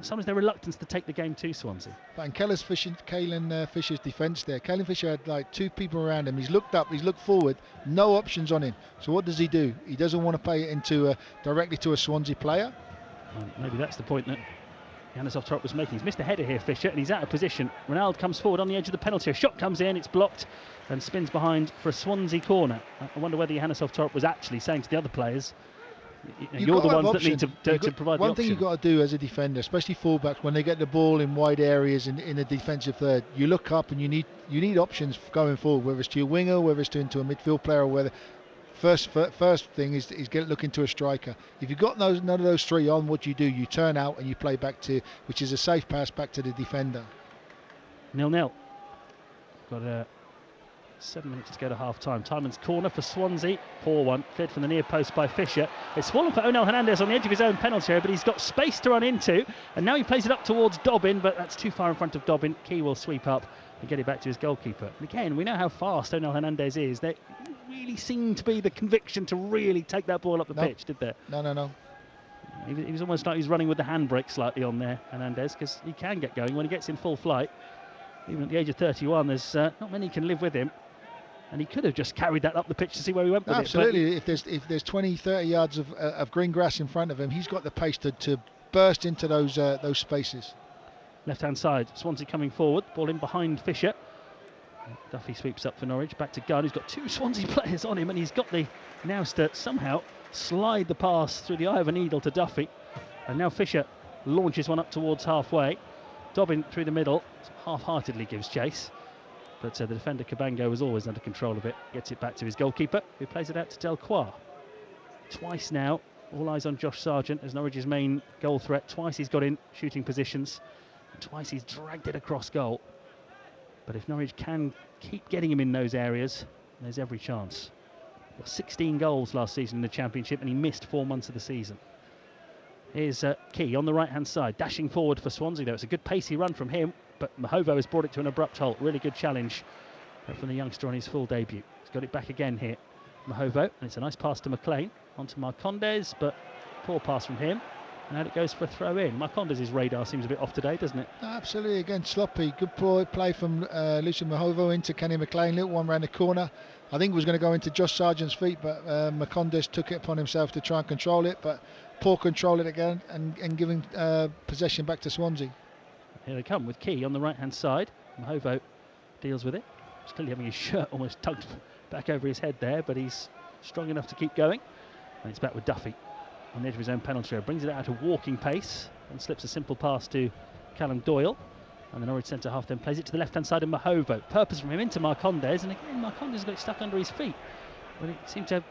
Sometimes their reluctance to take the game to Swansea. And Kalen Fisher's defence there. Kalen Fisher had like 2 people around him. He's looked up, he's looked forward, no options on him. So what does he do? He doesn't want to play it into directly to a Swansea player. Maybe that's the point that Johannes Torup was making. He's missed a header here, Fisher, and he's out of position. Ronaldo comes forward on the edge of the penalty. A shot comes in, it's blocked, and spins behind for a Swansea corner. I wonder whether Johannes Torup was actually saying to the other players, you're the ones that need to provide the option. One thing you've got to do as a defender, especially fullbacks, when they get the ball in wide areas in the defensive third, you look up and you need options going forward, whether it's to your winger, whether it's into a midfield player, or whether first thing is look into a striker. If you've got none of those 3 on, what do? You turn out and you play back to, which is a safe pass back to the defender. 0-0. Got 7 minutes to go to half-time. Tyman's corner for Swansea. Poor one. Cleared from the near post by Fisher. It's fallen for Onel Hernandez on the edge of his own penalty area, but he's got space to run into. And now he plays it up towards Dobbin, but that's too far in front of Dobbin. Key will sweep up and get it back to his goalkeeper. And again, we know how fast Onel Hernandez is. There really seemed to be the conviction to really take that ball up the pitch, did there? No. He was almost like he was running with the handbrake slightly on there, Hernandez, because he can get going when he gets in full flight. Even at the age of 31, there's not many can live with him. and he could have just carried that up the pitch to see where he went with Absolutely. If there's 20-30 yards of green grass in front of him, he's got the pace to burst into those spaces. Left hand side, Swansea coming forward, ball in behind Fisher. Duffy sweeps up for Norwich, back to Gunn, who's got two Swansea players on him, and he's got the nous to somehow slide the pass through the eye of a needle to Duffy. And now Fisher launches one up towards halfway. Dobbin through the middle, half-heartedly gives chase. But the defender Cabango was always under control of it. Gets it back to his goalkeeper, who plays it out to Delcroix. Twice now, all eyes on Josh Sargent as Norwich's main goal threat. Twice he's got in shooting positions. Twice he's dragged it across goal. But if Norwich can keep getting him in those areas, there's every chance. Got 16 goals last season in the Championship, and he missed 4 months of the season. Here's Key on the right-hand side, dashing forward for Swansea, though. It's a good pacey run from him, but Mahovo has brought it to an abrupt halt. Really good challenge from the youngster on his full debut. He's got it back again here, Mahovo, and it's a nice pass to McLean, onto Marcondes, but poor pass from him. Now it goes for a throw-in. Marcondes' radar seems a bit off today, doesn't it? Absolutely, again, sloppy. Good play from Lucian Mahovo into Kenny McLean. Little one round the corner. I think it was going to go into Josh Sargent's feet, but Marcondes took it upon himself to try and control it, but poor control it again and giving possession back to Swansea. Here they come with Key on the right-hand side. Mahovo deals with it. He's clearly having his shirt almost tugged back over his head there, but he's strong enough to keep going. And it's back with Duffy on the edge of his own penalty area. Brings it out at a walking pace and slips a simple pass to Callum Doyle. And the Norwich centre half then plays it to the left-hand side of Mahovo. Purpose from him into Marcondes, and again Marcondes got it stuck under his feet. But it seemed to have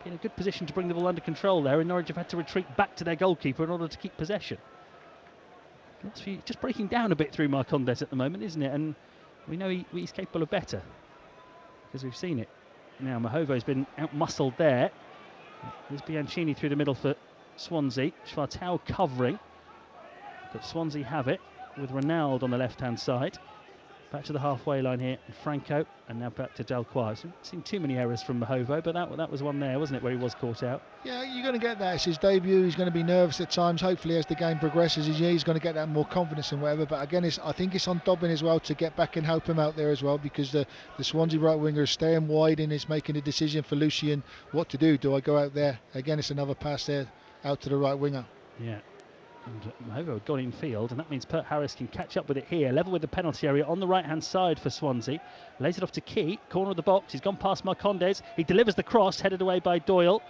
been in a good position to bring the ball under control there, and Norwich have had to retreat back to their goalkeeper in order to keep possession. Just breaking down a bit through Marcondes at the moment, isn't it? And we know he's capable of better, because we've seen it. Now Mahovo's been out-muscled there. There's Bianchini through the middle for Swansea. Schwartau covering, but Swansea have it with Ronald on the left-hand side. Back to the halfway line here, and Franco, and now back to Delcroix. So seen too many errors from Mahovo, but that was one there, wasn't it, where he was caught out? Yeah, you're going to get that. It's his debut. He's going to be nervous at times. Hopefully, as the game progresses, he's going to get that more confidence and whatever. But again, I think it's on Dobbin as well to get back and help him out there as well, because the Swansea right winger is staying wide and is making a decision for Lucian what to do. Do I go out there? Again, it's another pass there out to the right winger. Yeah. And Mahovo had gone in field, and that means Pert Harris can catch up with it here. Level with the penalty area on the right-hand side for Swansea. Lays it off to Key, corner of the box. He's gone past Marcondes. He delivers the cross, headed away by Doyle.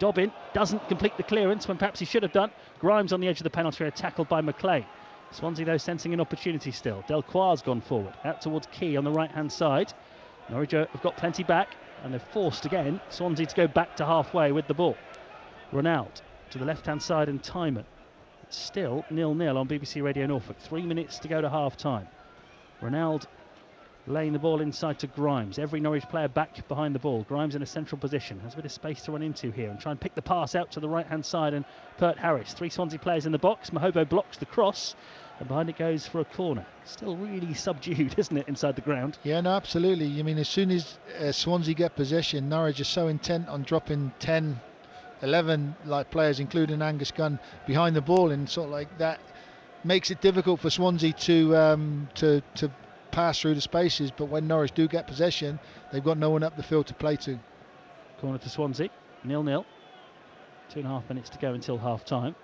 Dobbin doesn't complete the clearance when perhaps he should have done. Grimes on the edge of the penalty area, tackled by McLean. Swansea, though, sensing an opportunity still. Delcroix's gone forward, out towards Key on the right-hand side. Norwich have got plenty back, and they've forced again Swansea to go back to halfway with the ball. Ronald to the left-hand side, and Timon. Still 0-0 on BBC Radio Norfolk. 3 minutes to go to half-time. Ronald laying the ball inside to Grimes. Every Norwich player back behind the ball. Grimes in a central position. Has a bit of space to run into here and try and pick the pass out to the right-hand side. And Pert Harris. 3 Swansea players in the box. Mahovo blocks the cross, and behind it goes for a corner. Still really subdued, isn't it, inside the ground? Yeah, no, absolutely. I mean, as soon as Swansea get possession, Norwich is so intent on dropping 10, 11 players, including Angus Gunn, behind the ball, and sort of like that makes it difficult for Swansea to pass through the spaces. But when Norwich do get possession, they've got no one up the field to play to. Corner to Swansea, 0-0. 2.5 minutes to go until half-time.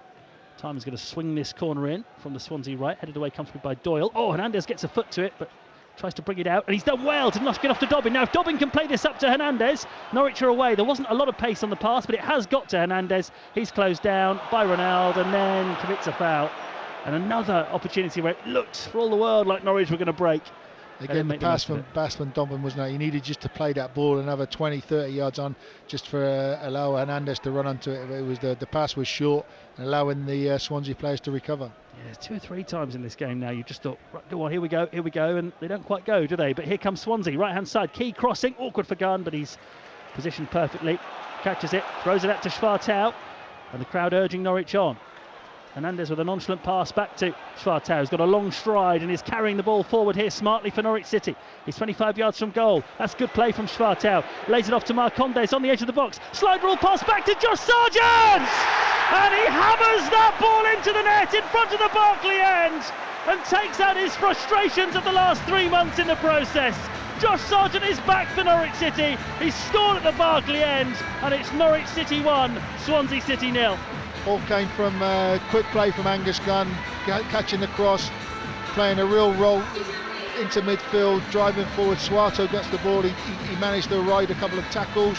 Timon's going to swing this corner in from the Swansea right, headed away comfortably by Doyle. Oh, Hernandez gets a foot to it, but tries to bring it out, and he's done well to not get off to Dobbin. Now if Dobbin can play this up to Hernandez, Norwich are away. There wasn't a lot of pace on the pass, but it has got to Hernandez. He's closed down by Ronald and then commits a foul. And another opportunity where it looked for all the world like Norwich were going to break. Again, the pass from Dobbin wasn't it? He needed just to play that ball another 20-30 yards on, just for allow Hernandez to run onto it. It was the pass was short, and allowing the Swansea players to recover. Yeah, 2 or 3 times in this game now you just thought, right, go on, here we go, and they don't quite go, do they? But here comes Swansea, right-hand side, Key crossing, awkward for Gunn, but he's positioned perfectly, catches it, throws it out to Schwartau, and the crowd urging Norwich on. Hernandez with a nonchalant pass back to Schwartau, who's got a long stride and is carrying the ball forward here smartly for Norwich City. He's 25 yards from goal. That's good play from Schwartau. Lays it off to Marcondes on the edge of the box. Slide rule pass back to Josh Sargent! And he hammers that ball into the net in front of the Barclay end and takes out his frustrations of the last 3 months in the process. Josh Sargent is back for Norwich City. He's scored at the Barclay end, and it's Norwich City 1, Swansea City 0. Ball came from quick play from Angus Gunn, catching the cross, playing a real role into midfield, driving forward. Suato gets the ball, he managed to ride a couple of tackles,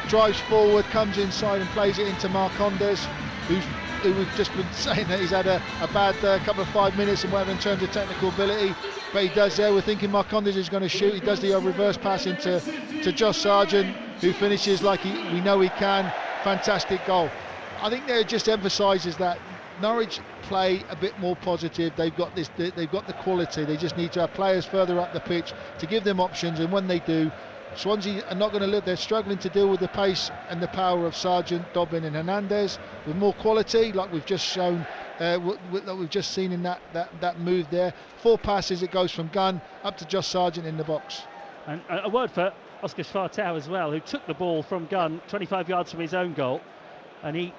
drives forward, comes inside and plays it into Marcondes, who we've just been saying that he's had a bad couple of 5 minutes and whatever in terms of technical ability, but he does there. We're thinking Marcondes is going to shoot. He does the reverse pass into Josh Sargent, who finishes like we know he can. Fantastic goal. I think that it just emphasises that Norwich play a bit more positive. They've got the quality. They just need to have players further up the pitch to give them options, and when they do, Swansea are not going to live. They're struggling to deal with the pace and the power of Sargent, Dobbin and Hernandez with more quality, like we've just shown, like we've just seen in that move there. 4 passes, it goes from Gunn up to Josh Sargent in the box. And a word for Oscar Schwartau as well, who took the ball from Gunn 25 yards from his own goal, and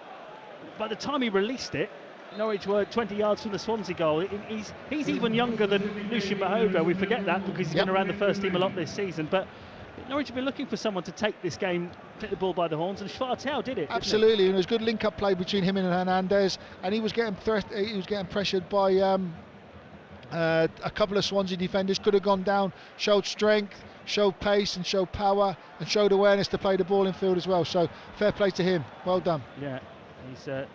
by the time he released it, Norwich were 20 yards from the Swansea goal. He's even younger than Lucian Mahogo. We forget that because he's been around the first team a lot this season, but Norwich have been looking for someone to take this game, take the ball by the horns, and Schwartau did it. Absolutely, and it was good link-up play between him and Hernandez, and he was getting pressured by a couple of Swansea defenders. Could have gone down, showed strength, showed pace, and showed power, and showed awareness to play the ball in field as well. So fair play to him. Well done. Yeah, he's. I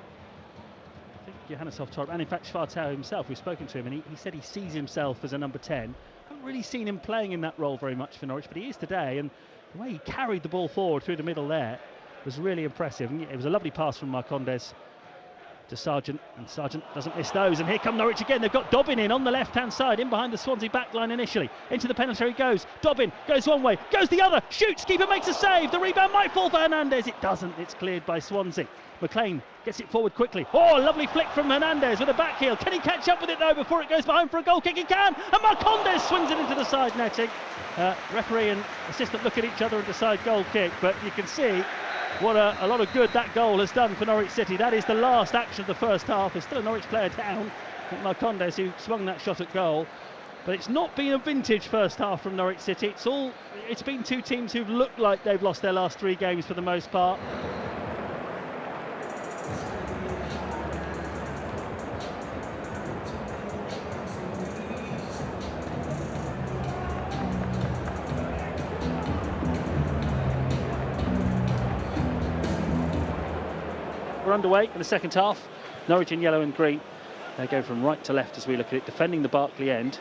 think Johannes Hoftorp, and in fact Schwartau himself, we've spoken to him, and he said he sees himself as a number 10. Haven't really seen him playing in that role very much for Norwich, but he is today, and the way he carried the ball forward through the middle there was really impressive. And it was a lovely pass from Marcondes to Sargent, and Sargent doesn't miss those, and here come Norwich again. They've got Dobbin in on the left hand side, in behind the Swansea back line initially, into the penalty area he goes. Dobbin goes one way, goes the other, shoots, keeper makes a save, the rebound might fall for Hernandez, it doesn't, it's cleared by Swansea. McLean gets it forward quickly. Oh, a lovely flick from Hernandez with a back heel. Can he catch up with it though before it goes behind for a goal kick? He can, and Marcondes swings it into the side netting. Referee and assistant look at each other and decide goal kick, but you can see what a lot of good that goal has done for Norwich City. That is the last action of the first half. There's still a Norwich player down, Marcondes, who swung that shot at goal. But it's not been a vintage first half from Norwich City. It's been two teams who've looked like they've lost their last 3 games for the most part. We're underway in the second half. Norwich in yellow and green. They go from right to left as we look at it, defending the Barclay end.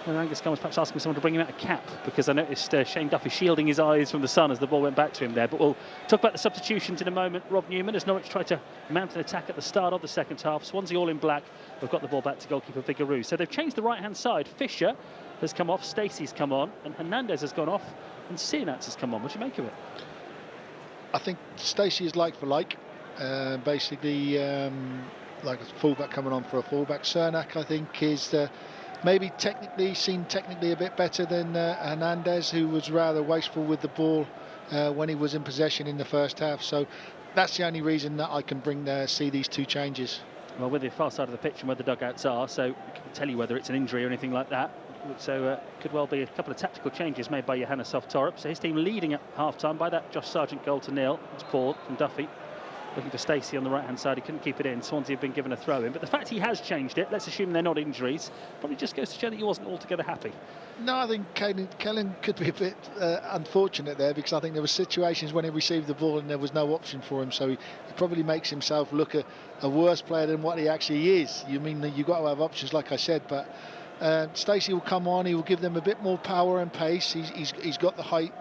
And Angus Gunn was perhaps asking someone to bring him out a cap, because I noticed Shane Duffy shielding his eyes from the sun as the ball went back to him there. But we'll talk about the substitutions in a moment. Rob Newman, as Norwich tried to mount an attack at the start of the second half. Swansea all in black. We've got the ball back to goalkeeper Vigouroux. So they've changed the right-hand side. Fisher has come off, Stacey's come on, and Hernandez has gone off, and Sienats has come on. What do you make of it? I think Stacey is like for like. Basically, like a fullback coming on for a fullback. Cernak, I think, is maybe seen technically a bit better than Hernandez, who was rather wasteful with the ball when he was in possession in the first half. So that's the only reason that I can see these 2 changes. Well, we're the far side of the pitch and where the dugouts are, so we can't tell you whether it's an injury or anything like that. So could well be a couple of tactical changes made by Johannes Hoftorp. So his team leading at half-time by that Josh Sargent goal to 0. It's Paul from Duffy. Looking for Stacey on the right-hand side, he couldn't keep it in. Swansea have been given a throw-in, but the fact he has changed it, let's assume they're not injuries, probably just goes to show that he wasn't altogether happy. No, I think Kellen could be a bit unfortunate there, because I think there were situations when he received the ball and there was no option for him, so he probably makes himself look a worse player than what he actually is. You mean that you've got to have options, like I said, but Stacey will come on, he will give them a bit more power and pace. He's got the height,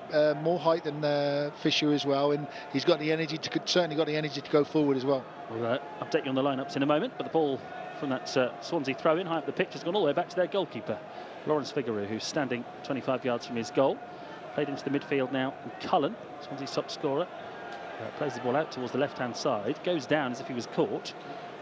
more height than Fisher as well, and he's got the energy certainly got the energy to go forward as well. We'll update you on the lineups in a moment, but the ball from that Swansea throw-in high up the pitch has gone all the way back to their goalkeeper, Lawrence Vigouroux, who's standing 25 yards from his goal. Played into the midfield now, and Cullen, Swansea's top scorer, plays the ball out towards the left-hand side, goes down as if he was caught.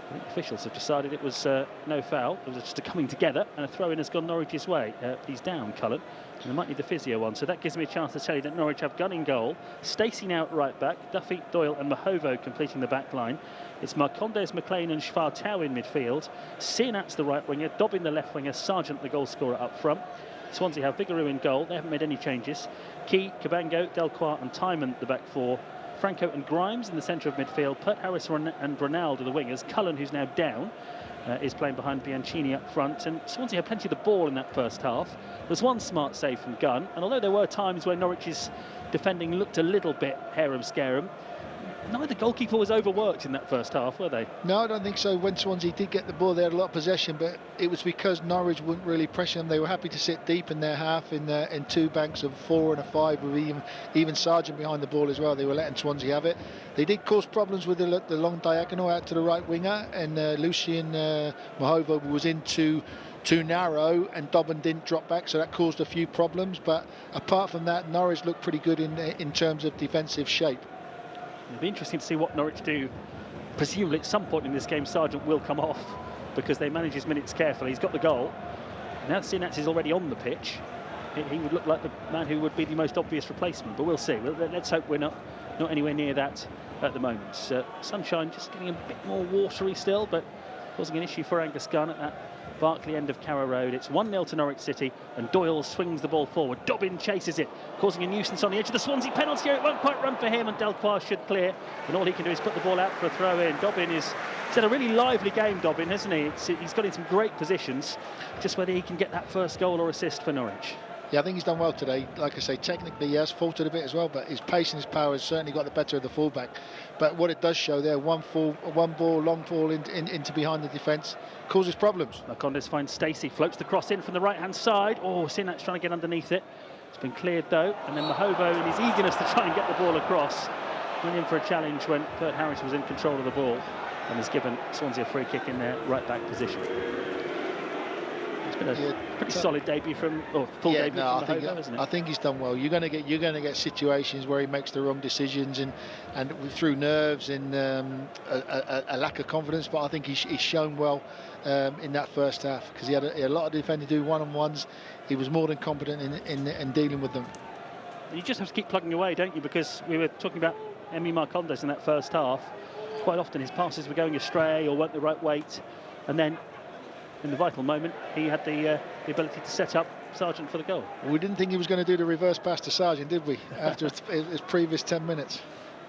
I think officials have decided it was no foul. It was just a coming together, and a throw-in has gone Norwich's way. He's down, Cullen, and they might need the physio one. So that gives me a chance to tell you that Norwich have Gunn in goal, Stacey now at right back, Duffy, Doyle and Mahovo completing the back line. It's Marcondes, McLean and Schwartau in midfield, Sienats the right winger, Dobbin the left winger, Sargent the goal scorer up front. Swansea have Vigouroux in goal. They haven't made any changes. Key, Cabango, Delcroix and Timon the back four. Franco and Grimes in the centre of midfield. Pert Harris and Ronaldo the wingers. Cullen, who's now down, is playing behind Bianchini up front. And Swansea had plenty of the ball in that first half. There was one smart save from Gunn. And although there were times where Norwich's defending looked a little bit harum-scarum, neither goalkeeper was overworked in that first half, were they? No, I don't think so. When Swansea did get the ball, they had a lot of possession, but it was because Norwich wouldn't really pressure them. They were happy to sit deep in their half, in two banks of 4 and a 5, with even Sargent behind the ball as well. They were letting Swansea have it. They did cause problems with the long diagonal out to the right winger, and Lucien Mahova was in too narrow, and Dobbin didn't drop back, so that caused a few problems. But apart from that, Norwich looked pretty good in terms of defensive shape. It'll be interesting to see what Norwich do. Presumably at some point in this game Sargent will come off because they manage his minutes carefully. He's got the goal. Now that Sinats is already on the pitch, he would look like the man who would be the most obvious replacement, but we'll see. Let's hope we're not anywhere near that at the moment. Sunshine just getting a bit more watery still, but causing an issue for Angus Gunn at that Barclay end of Carrow Road. It's 1-0 to Norwich City, and Doyle swings the ball forward. Dobbin chases it, causing a nuisance on the edge of the Swansea penalty area. It won't quite run for him, and Delcroix should clear. And all he can do is put the ball out for a throw-in. He's had a really lively game, Dobbin, hasn't he? He's got in some great positions. Just whether he can get that first goal or assist for Norwich. Yeah, I think he's done well today. Like I say, technically he has faltered a bit as well, but his pace and his power has certainly got the better of the fullback. But what it does show there, long ball into behind the defence, causes problems. Marcondes finds Stacey, floats the cross in from the right-hand side. Oh, Sinat's trying to get underneath it. It's been cleared though, and then Mahovo, in his eagerness to try and get the ball across, went in for a challenge when Pert Harris was in control of the ball, and has given Swansea a free kick in their right-back position. It's been a pretty solid debut from, or full debut from Mahovo, isn't it? I think he's done well. You're going to get situations where he makes the wrong decisions and through nerves and a lack of confidence. But I think he's shown well in that first half, because he had a lot of defenders do one-on-ones. He was more than competent in dealing with them. You just have to keep plugging away, don't you? Because we were talking about Emi Marcondes in that first half. Quite often his passes were going astray or weren't the right weight, and then in the vital moment he had the ability to set up Sargent for the goal. We didn't think he was going to do the reverse pass to Sargent, did we, after his previous 10 minutes?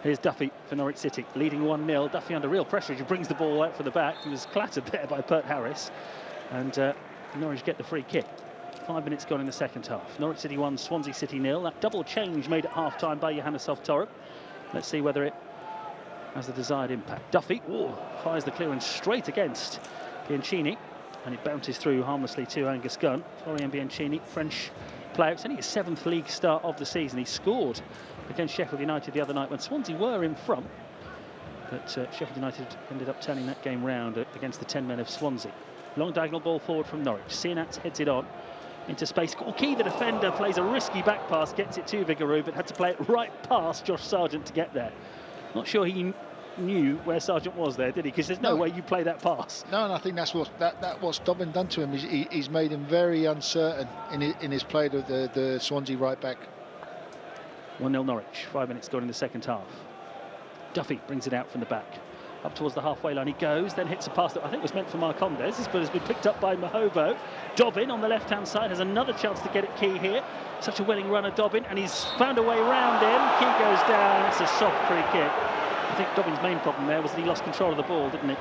Here's Duffy for Norwich City, leading 1-0. Duffy under real pressure as he brings the ball out for the back. He was clattered there by Pert Harris, and Norwich get the free kick. 5 minutes gone in the second half. Norwich City 1, Swansea City 0. That double change made at half-time by Johannes Torup. Let's see whether it has the desired impact. Duffy fires the clearance straight against Bianchini, and it bounces through harmlessly to Angus Gunn. Florian Bianchini, French player. It's only his 7th league start of the season. He scored against Sheffield United the other night when Swansea were in front, but Sheffield United ended up turning that game round against the 10 men of Swansea. Long diagonal ball forward from Norwich. Sinat heads it on into space. Key, the defender, plays a risky back pass, gets it to Vigouroux, but had to play it right past Josh Sargent to get there. Not sure he knew where Sargent was there, did he? Because there's no way you play that pass. No, and I think that's what's Dobbin done to him. He's made him very uncertain in his play to the Swansea right back. 1-0 Norwich. 5 minutes gone in the second half. Duffy brings it out from the back. Up towards the halfway line he goes, then hits a pass that I think was meant for Marcondes, but has been picked up by Mahovo. Dobbin on the left-hand side has another chance to get it Key here. Such a willing runner, Dobbin, and he's found a way round him. Key goes down. It's a soft free kick. I think Dobbin's main problem there was that he lost control of the ball, didn't he?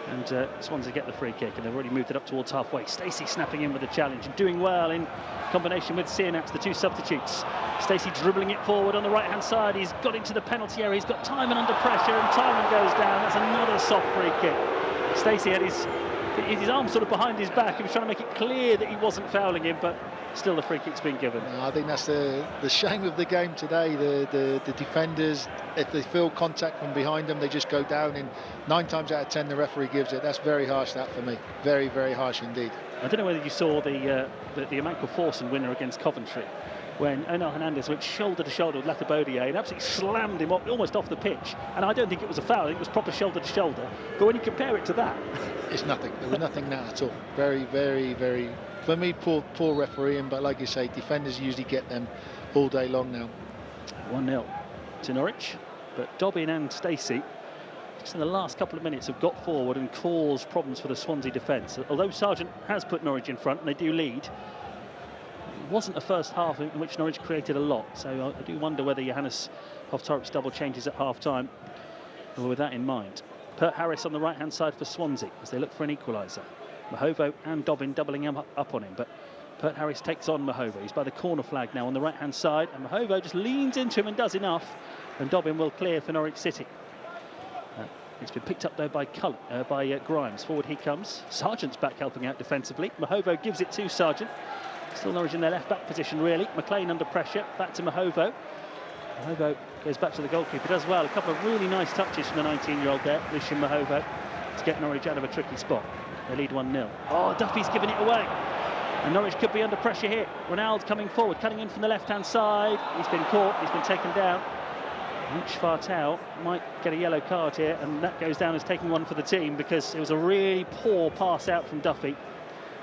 And Swansea get the free kick, and they've already moved it up towards halfway. Stacey snapping in with the challenge and doing well in combination with Sinats, the two substitutes. Stacey dribbling it forward on the right-hand side. He's got into the penalty area. He's got Timon under pressure, and Timon goes down. That's another soft free kick. Stacey had his arm sort of behind his back. He was trying to make it clear that he wasn't fouling him, but still the free kick's been given. No, I think that's the shame of the game today. The defenders, if they feel contact from behind them, they just go down, and 9 times out of 10 the referee gives it. That's very harsh, that, for me. Very, very harsh indeed. I don't know whether you saw the Amanco Forsen winner against Coventry, when Onel Hernandez went shoulder to shoulder with Latabodier and absolutely slammed him almost off the pitch. And I don't think it was a foul, I think it was proper shoulder to shoulder. But when you compare it to that... It's nothing. There was nothing there at all. Very, very, very... For me, poor refereeing, but like you say, defenders usually get them all day long now. 1-0 to Norwich, but Dobbin and Stacey, just in the last couple of minutes, have got forward and caused problems for the Swansea defence. Although Sargent has put Norwich in front and they do lead, wasn't a first half in which Norwich created a lot, so I do wonder whether Johannes Hoftorp's double changes at half-time were with that in mind. Pert Harris on the right-hand side for Swansea as they look for an equaliser. Mahovo and Dobbin doubling up on him, but Pert Harris takes on Mahovo. He's by the corner flag now on the right-hand side, and Mahovo just leans into him and does enough, and Dobbin will clear for Norwich City. It's been picked up though by Grimes. Forward he comes. Sargent's back helping out defensively. Mahovo gives it to Sargent. Still Norwich in their left-back position, really. McLean under pressure. Back to Mahovo. Mahovo goes back to the goalkeeper. Does well. A couple of really nice touches from the 19-year-old there, Lucien Mahovo, to get Norwich out of a tricky spot. They lead 1-0. Oh, Duffy's given it away. And Norwich could be under pressure here. Ronaldo coming forward, cutting in from the left-hand side. He's been caught. He's been taken down. Rich Fartau might get a yellow card here, and that goes down as taking one for the team because it was a really poor pass out from Duffy.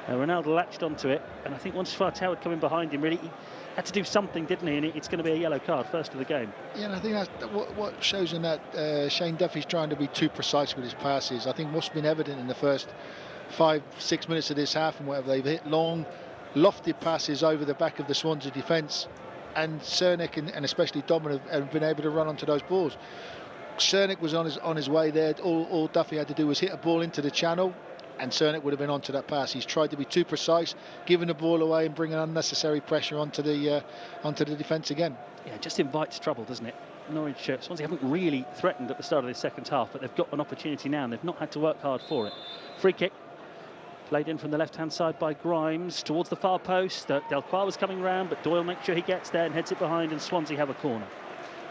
Ronaldo latched onto it, and I think once Fartau had come in behind him, really, he had to do something, didn't he? And it's going to be a yellow card, first of the game. Yeah, and I think that's what shows in that Shane Duffy's trying to be too precise with his passes. I think what's been evident in the first 5-6 minutes of this half and whatever, they've hit long, lofted passes over the back of the Swansea defence, and Cernick and especially Dobbin have been able to run onto those balls. Cernick was on his way there. All Duffy had to do was hit a ball into the channel, and Cernick would have been onto that pass. He's tried to be too precise, giving the ball away and bringing unnecessary pressure onto the defence again. Yeah, it just invites trouble, doesn't it? Norwich, Swansea haven't really threatened at the start of this second half, but they've got an opportunity now, and they've not had to work hard for it. Free kick. Played in from the left-hand side by Grimes towards the far post. Delcroix was coming round, but Doyle makes sure he gets there and heads it behind, and Swansea have a corner.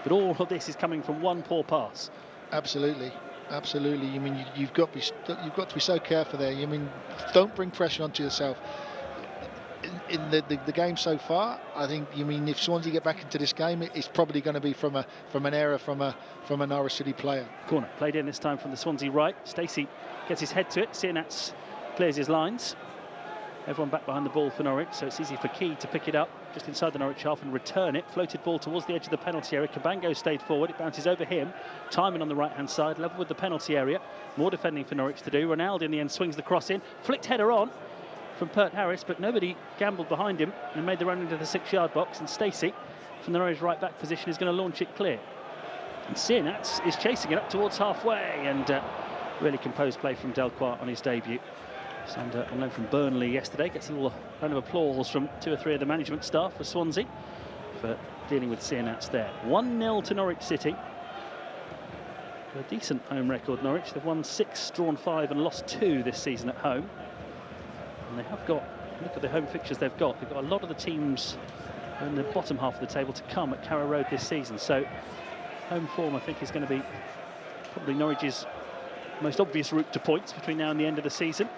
But all of this is coming from one poor pass. Absolutely, absolutely. You mean you've got to be so careful there. You mean don't bring pressure onto yourself. In the game so far, I think if Swansea get back into this game, it's probably going to be from an error from a Norwich City player. Corner played in this time from the Swansea right. Stacey gets his head to it. Sienats clears his lines. Everyone back behind the ball for Norwich, so it's easy for Key to pick it up just inside the Norwich half and return it. Floated ball towards the edge of the penalty area. Cabango stayed forward. It bounces over him. Timing on the right-hand side, level with the penalty area. More defending for Norwich to do. Ronaldo in the end swings the cross in. Flicked header on from Pert Harris, but nobody gambled behind him and made the run into the 6-yard box. And Stacey, from the Norwich right-back position, is going to launch it clear. And Sienats is chasing it up towards halfway, and really composed play from Delcroix on his debut. And on loan from Burnley yesterday, gets a little round of applause from 2 or 3 of the management staff for Swansea for dealing with Sienats there. 1-0 to Norwich City. A decent home record, Norwich. They've won 6, drawn 5 and lost 2 this season at home. And they have got, look at the home fixtures they've got. They've got a lot of the teams in the bottom half of the table to come at Carrow Road this season. So home form, I think, is going to be probably Norwich's most obvious route to points between now and the end of the season.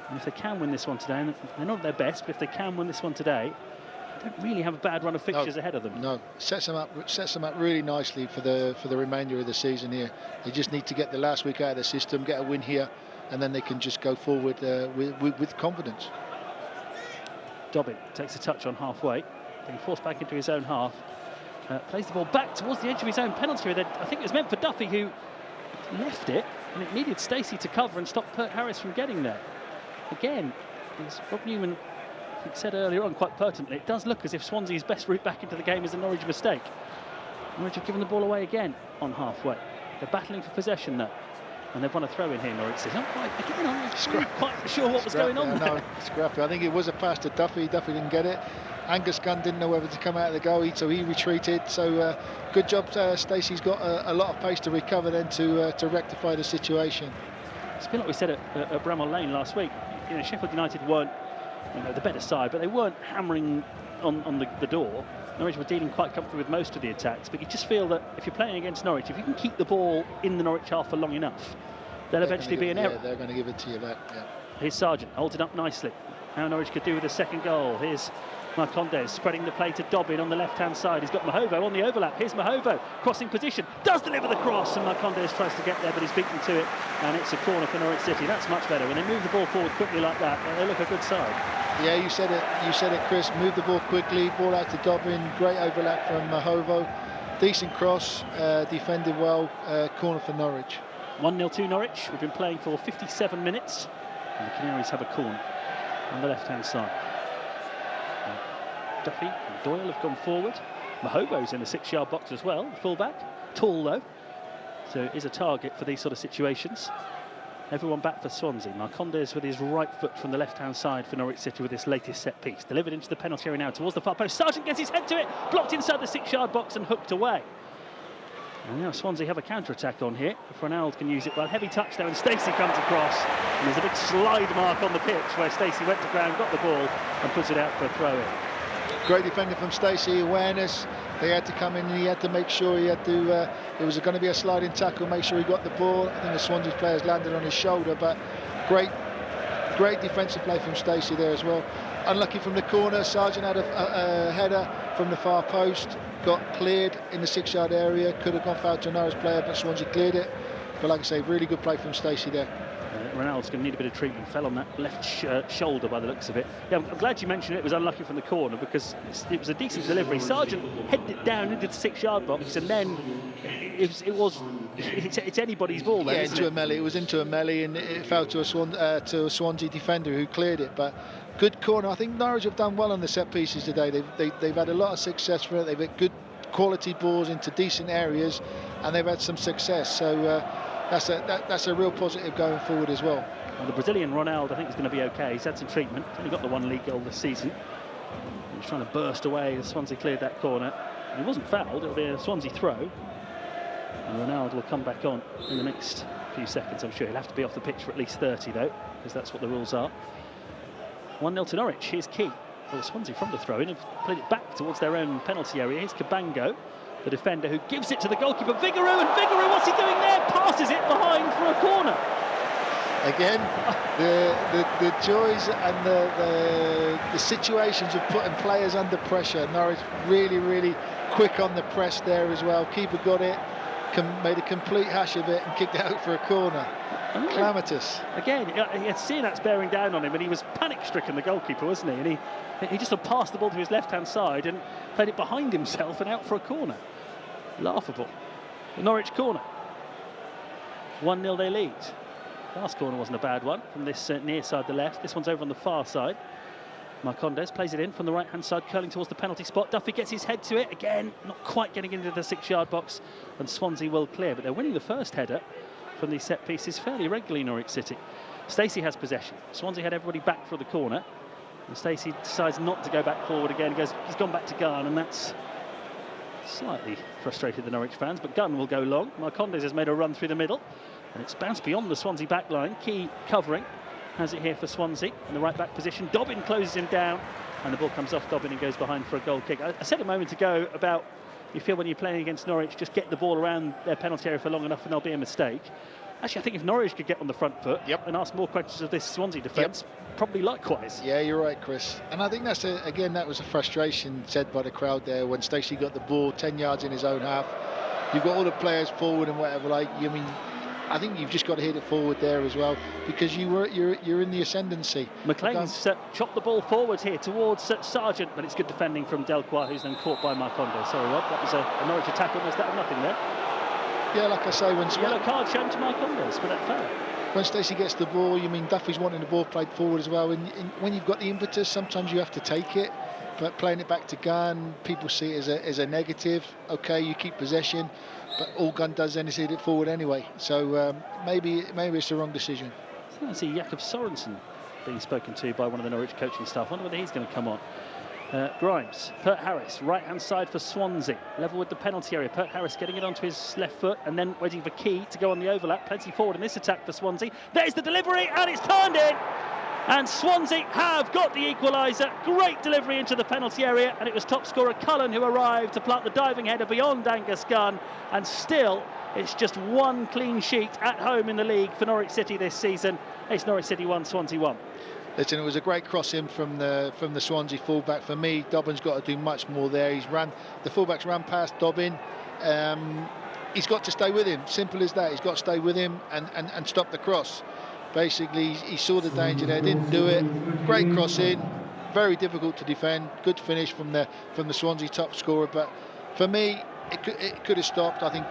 And if they can win this one today, and they're not at their best, but if they can win this one today, they don't really have a bad run of fixtures ahead of them. No, sets them up really nicely for the remainder of the season here. They just need to get the last week out of the system, get a win here, and then they can just go forward with confidence. Dobbin takes a touch on halfway, being forced back into his own half. Plays the ball back towards the edge of his own penalty area. I think it was meant for Duffy, who left it, and it needed Stacey to cover and stop Pert Harris from getting there. Again, as Rob Newman said earlier on quite pertinently, it does look as if Swansea's best route back into the game is a Norwich mistake. Norwich have given the ball away again on halfway. They're battling for possession though, and they've won a throw in here. Norwich says, I'm not quite sure what was going on there. No, scrappy. I think it was a pass to Duffy. Duffy didn't get it. Angus Gunn didn't know whether to come out of the goal, so he retreated. So good job. Stacey's got a lot of pace to recover then to rectify the situation. It's a bit like we said at Bramall Lane last week. Sheffield United weren't the better side, but they weren't hammering on the door. Norwich were dealing quite comfortably with most of the attacks, but you just feel that if you're playing against Norwich, if you can keep the ball in the Norwich half for long enough, there'll eventually be an error. They're going to give it to you back. Yeah. Here's Sargent, holds it up nicely. Now Norwich could do with a second goal. Here's Marcondes spreading the play to Dobbin on the left-hand side. He's got Mahovo on the overlap. Here's Mahovo, crossing position, does deliver the cross, and Marcondes tries to get there, but he's beaten to it, and it's a corner for Norwich City. That's much better. When they move the ball forward quickly like that, they look a good side. Yeah, you said it, Chris. Move the ball quickly, ball out to Dobbin, great overlap from Mahovo. Decent cross, defended well, corner for Norwich. 1-0 to Norwich. We've been playing for 57 minutes, and the Canaries have a corner on the left-hand side. Duffy and Doyle have gone forward. Mahovo's in the 6-yard box as well, fullback. Tall though, so it is a target for these sort of situations. Everyone back for Swansea. Marcondes with his right foot from the left-hand side for Norwich City with this latest set piece. Delivered into the penalty area now towards the far post. Sargent gets his head to it, blocked inside the 6-yard box and hooked away. And now Swansea have a counter-attack on here. If Ronald can use it well. Heavy touch there and Stacey comes across. And there's a big slide mark on the pitch where Stacey went to ground, got the ball and puts it out for a throw-in. Great defending from Stacey, awareness. They had to come in and he had to make sure he had to, there was going to be a sliding tackle, make sure he got the ball. I think the Swansea players landed on his shoulder, but great defensive play from Stacey there as well. Unlucky from the corner, Sargent had a header from the far post, got cleared in the 6-yard area, could have gone foul to a Norwich player, but Swansea cleared it. But like I say, really good play from Stacey there. Ronald's going to need a bit of treatment. Fell on that left shoulder by the looks of it. Yeah, I'm glad you mentioned it was unlucky from the corner because it was a decent delivery. Sargent headed it down into the 6-yard box and then it's anybody's ball there, into a melee. It was into a melee and it fell to a Swansea defender who cleared it. But good corner. I think Norwich have done well on the set pieces today. They've had a lot of success for it. They've had good quality balls into decent areas and they've had some success. So that's a real positive going forward as well. Well, the Brazilian Ronald, I think, is going to be okay. He's had some treatment. He's only got the 1 league goal this season. He was trying to burst away as Swansea cleared that corner. He wasn't fouled. It'll be a Swansea throw. And Ronald will come back on in the next few seconds, I'm sure. He'll have to be off the pitch for at least 30, though, because that's what the rules are. 1-0 to Norwich. Here's Key. Well, Swansea from the throw-in have played it back towards their own penalty area. Here's Cabango, the defender, who gives it to the goalkeeper Vigouroux, and Vigouroux, what's he doing there? Passes it behind for a corner. Again, the joys and the situations of putting players under pressure. Norwich really quick on the press there as well. Keeper got it, made a complete hash of it and kicked it out for a corner. Calamitous. Again, he had Sinat's bearing down on him and he was panic-stricken, the goalkeeper, wasn't he? And he just had passed the ball to his left-hand side and played it behind himself and out for a corner. Laughable. The Norwich corner. 1-0 they lead. Last corner wasn't a bad one from this near side, the left. This one's over on the far side. Marcondes plays it in from the right-hand side, curling towards the penalty spot. Duffy gets his head to it. Again, not quite getting into the 6-yard box, and Swansea will clear. But they're winning the first header from these set pieces fairly regularly, Norwich City. Stacey has possession. Swansea had everybody back for the corner. And Stacey decides not to go back forward again. He's gone back to Gunn, and that's slightly frustrated the Norwich fans. But Gunn will go long. Marcondes has made a run through the middle. And it's bounced beyond the Swansea back line. Key covering. Has it here for Swansea in the right back position. Dobbin closes him down. And the ball comes off Dobbin and goes behind for a goal kick. I said a moment ago about you feel when you're playing against Norwich, just get the ball around their penalty area for long enough and there'll be a mistake. Actually, I think if Norwich could get on the front foot and ask more questions of this Swansea defence, probably likewise. Yeah, you're right, Chris. And I think that's, again, that was a frustration said by the crowd there when Stacey got the ball 10 yards in his own half. You've got all the players forward and whatever, I think you've just got to hit it forward there as well because you're in the ascendancy. McLean's chopped the ball forward here towards Sargent, but it's good defending from Delcroix, who's then caught by Marcondes. Sorry, Rob, that was a Norwich attack almost out of nothing there. Yeah, like I say, when yellow card shown to Marcondes for that foul. When Stacey gets the ball, Duffy's wanting the ball played forward as well. And when you've got the impetus, sometimes you have to take it. But playing it back to Gunn, people see it as a negative. Okay, you keep possession, but all Gunn does then is hit it forward anyway. So maybe it's the wrong decision. I see Jakob Sorensen being spoken to by one of the Norwich coaching staff. I wonder whether he's going to come on. Grimes, Pert Harris, right-hand side for Swansea, level with the penalty area. Pert Harris getting it onto his left foot and then waiting for Key to go on the overlap. Plenty forward in this attack for Swansea. There's the delivery and it's turned in. And Swansea have got the equaliser. Great delivery into the penalty area, and it was top scorer Cullen who arrived to plant the diving header beyond Angus Gunn. And still, it's just one clean sheet at home in the league for Norwich City this season. It's Norwich City 1, Swansea 1. Listen, it was a great cross in from the Swansea fullback. For me, Dobbin's got to do much more there. The fullback's ran past Dobbin. He's got to stay with him. Simple as that. He's got to stay with him and stop the cross. Basically, he saw the danger there, didn't do it. Great cross in, very difficult to defend. Good finish from the Swansea top scorer. But for me, it could have stopped. I think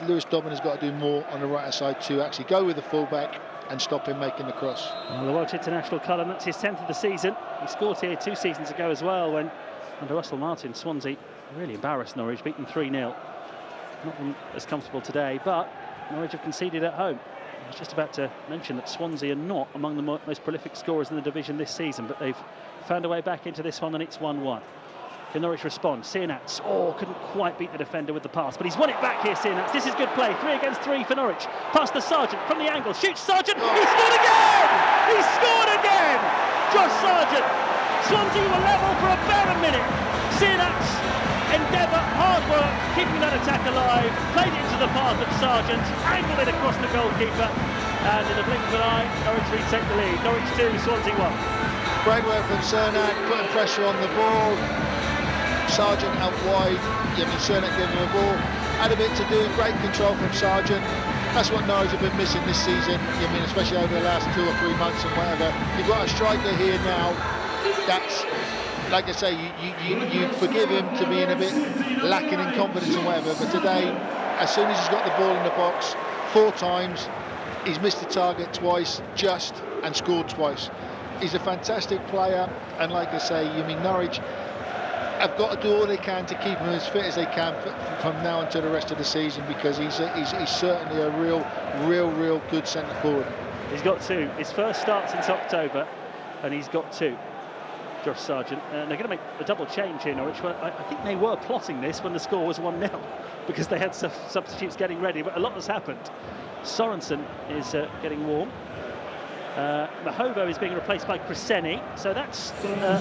Lewis Dobbin has got to do more on the right side to actually go with the fullback and stop him making the cross. Well, the Welsh international Cullen, that's his 10th of the season. He scored here 2 seasons ago as well when Under Russell Martin, Swansea really embarrassed Norwich, beaten 3-0. Not been as comfortable today, but Norwich have conceded at home. I was just about to mention that Swansea are not among the most prolific scorers in the division this season, but they've found a way back into this one, and it's 1-1. Can Norwich respond? Sienats, couldn't quite beat the defender with the pass, but he's won it back here, Sienats. This is good play, 3 against 3 for Norwich. Past the Sargent from the angle, shoots Sargent, he scored again! He scored again! Josh Sargent. Swansea were level for a bare minute. Sienats, endeavour, hard work, keeping that attack alive, played it into the path of Sargent, angled it across the goalkeeper, and in a blink of an eye, Norwich retake the lead. Norwich 2, Swansea 1. Great work from Cernak, putting pressure on the ball. Sargent out wide. Cernak giving him a ball. Had a bit to do, great control from Sargent. That's what Norwich have been missing this season. Especially over the last 2 or 3 months and whatever. You've got a striker here now. That's, like I say, you forgive him to being a bit lacking in confidence and whatever. But today, as soon as he's got the ball in the box, 4 times, he's missed the target twice, and scored twice. He's a fantastic player, and like I say, Norwich have got to do all they can to keep him as fit as they can from now until the rest of the season, because he's certainly a real good centre forward. He's got 2. His first start since October, and he's got 2. Josh Sargent, and they're going to make a double change here, Norwich. Well, I think they were plotting this when the score was 1-0, because they had substitutes getting ready, but a lot has happened. Sorensen is getting warm. Mahovo is being replaced by Cresceni, so that's a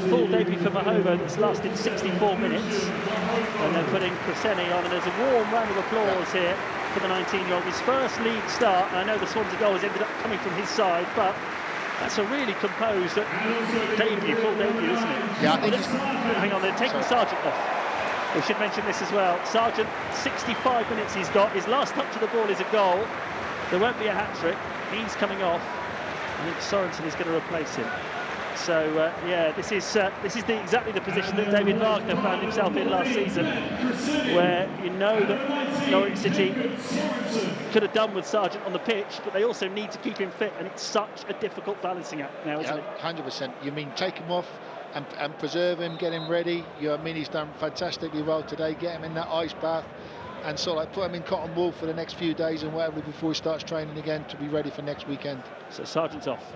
full debut for Mahovo that's lasted 64 minutes, and they're putting Cresceni on, and there's a warm round of applause here for the 19-year-old. His first league start, and I know the Swansea goal has ended up coming from his side, but that's a really composed full debut, isn't it? Yeah, I think hang on, they're taking Sargent off. We should mention this as well. Sargent, 65 minutes he's got. His last touch of the ball is a goal. There won't be a hat-trick. He's coming off. I think Sorensen is going to replace him. So, this is exactly the position that David Wagner found himself in last season, where you know that Norwich City could have done with Sargent on the pitch, but they also need to keep him fit, and it's such a difficult balancing act now, isn't it? 100%. Take him off and preserve him, get him ready. He's done fantastically well today. Get him in that ice bath, and put him in cotton wool for the next few days and whatever before he starts training again to be ready for next weekend. So Sargent's off,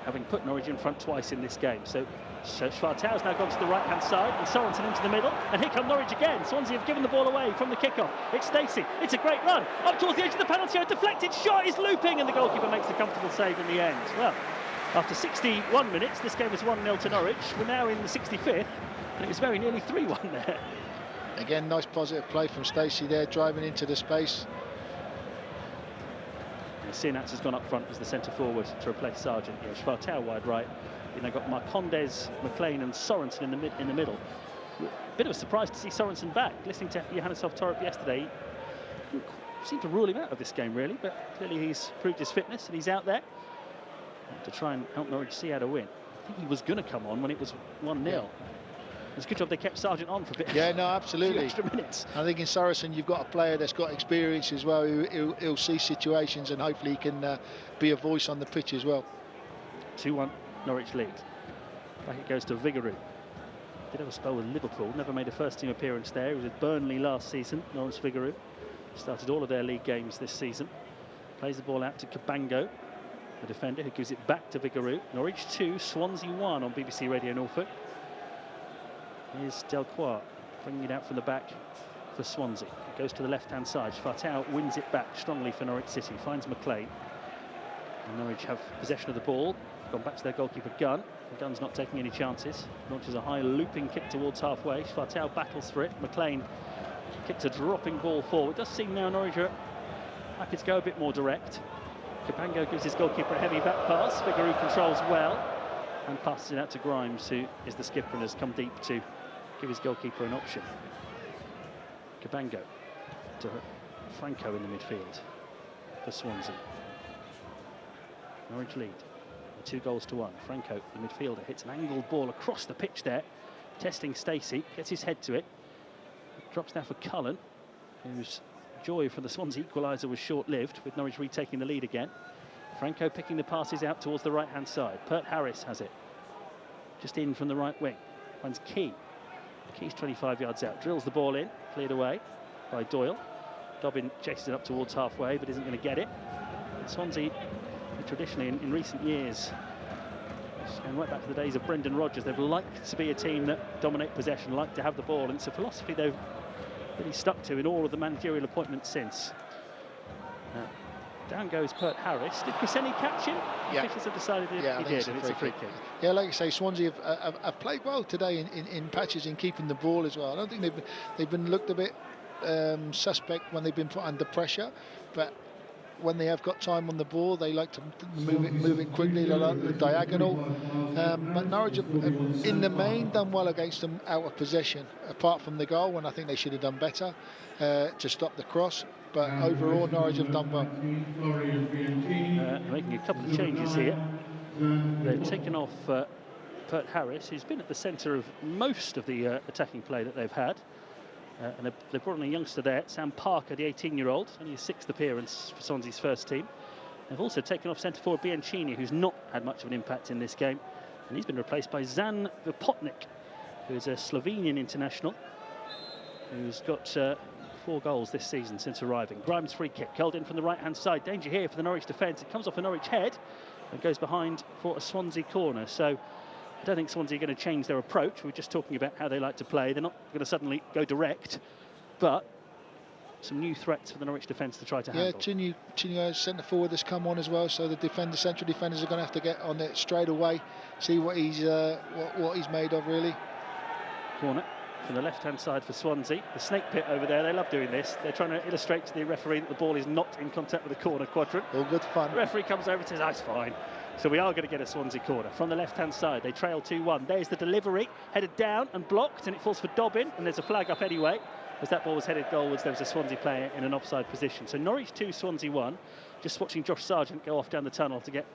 having put Norwich in front twice in this game. So Schwartau's now gone to the right-hand side, and Sorensen into the middle, and here come Norwich again. Swansea have given the ball away from the kickoff. It's Stacey. It's a great run up towards the edge of the penalty area. Deflected shot is looping, and the goalkeeper makes the comfortable save in the end. Well, after 61 minutes, this game was 1-0 to Norwich. We're now in the 65th, and it was very nearly 3-1 there. Again, nice positive play from Stacey there, driving into the space. Sienats has gone up front as the centre forward to replace Sargent. Schwartau wide right. They've got Marcondes, McLean and Sorensen in the middle. Bit of a surprise to see Sorensen back. Listening to Johannes Torp yesterday, he seemed to rule him out of this game really, but clearly he's proved his fitness and he's out there to try and help Norwich see how to win. I think he was going to come on when it was 1-0. Yeah. It's a good job they kept Sargent on for a bit. Yeah, no, absolutely. A few extra minutes. I think in Sorensen you've got a player that's got experience as well. He'll see situations, and hopefully he can be a voice on the pitch as well. 2-1 Norwich lead. Back it goes to Vigouroux. Did have a spell with Liverpool, never made a first-team appearance there. He was with Burnley last season, Lawrence Vigouroux. Started all of their league games this season. Plays the ball out to Cabango, the defender, who gives it back to Vigouroux. Norwich 2, Swansea 1 on BBC Radio Norfolk. Here's Delcroix bringing it out from the back for Swansea. It goes to the left-hand side. Schwartau wins it back strongly for Norwich City. Finds McLean. And Norwich have possession of the ball. Gone back to their goalkeeper Gunn. Gunn's not taking any chances. Launches a high looping kick towards halfway. Schwartau battles for it. McLean kicks a dropping ball forward. It does seem now Norwich are happy to go a bit more direct. Cabango gives his goalkeeper a heavy back pass. Vigouroux controls well and passes it out to Grimes, who is the skipper and has come deep to give his goalkeeper an option. Cabango to Franco in the midfield for Swansea. Norwich lead 2-1. Franco, the midfielder, hits an angled ball across the pitch there, testing Stacey, gets his head to it. Drops now for Cullen, whose joy for the Swansea equalizer was short-lived, with Norwich retaking the lead again. Franco picking the passes out towards the right-hand side. Pert Harris has it. just in from the right wing. Finds Key. Key's 25 yards out. Drills the ball in. Cleared away by Doyle. Dobbin chases it up towards halfway, but isn't going to get it. Swansea, traditionally in recent years, and right back to the days of Brendan Rodgers, they've liked to be a team that dominate possession, like to have the ball, and it's a philosophy they've really stuck to in all of the managerial appointments since. Down goes Pert Harris. Did Koscielny catch him? Yeah. Officials have decided he did, and it's a free kick. Yeah, like you say, Swansea have played well today in patches in keeping the ball as well. I don't think they've been looked a bit suspect when they've been put under pressure, but when they have got time on the ball, they like to move it quickly, like the diagonal. But Norwich have, in the main, done well against them out of possession, apart from the goal, when I think they should have done better to stop the cross. But overall, Norwich have done well. Making a couple of changes here. They've taken off Pert Harris, who's been at the centre of most of the attacking play that they've had. And they've brought in a youngster there, Sam Parker, the 18-year-old, only his 6th appearance for Swansea's first team. They've also taken off centre-forward Bianchini, who's not had much of an impact in this game. And he's been replaced by Zan Vipotnik, who's a Slovenian international, who's got 4 goals this season since arriving. Grimes' free kick, curled in from the right-hand side. Danger here for the Norwich defence. It comes off a Norwich head and goes behind for a Swansea corner. So I don't think Swansea are going to change their approach. We're just talking about how they like to play. They're not going to suddenly go direct, but some new threats for the Norwich defence to try to handle. Yeah, two new centre forward has come on as well, so the central defenders are going to have to get on it straight away, see what he's made of, really. Corner from the left-hand side for Swansea. The snake pit over there, they love doing this. They're trying to illustrate to the referee that the ball is not in contact with the corner quadrant. All good fun. The referee comes over and says, "That's fine." So we are going to get a Swansea corner from the left-hand side. They trail 2-1. There's the delivery, headed down and blocked, and it falls for Dobbin, and there's a flag up anyway. As that ball was headed goalwards, there was a Swansea player in an offside position. So Norwich 2, Swansea 1. Just watching Josh Sargent go off down the tunnel to get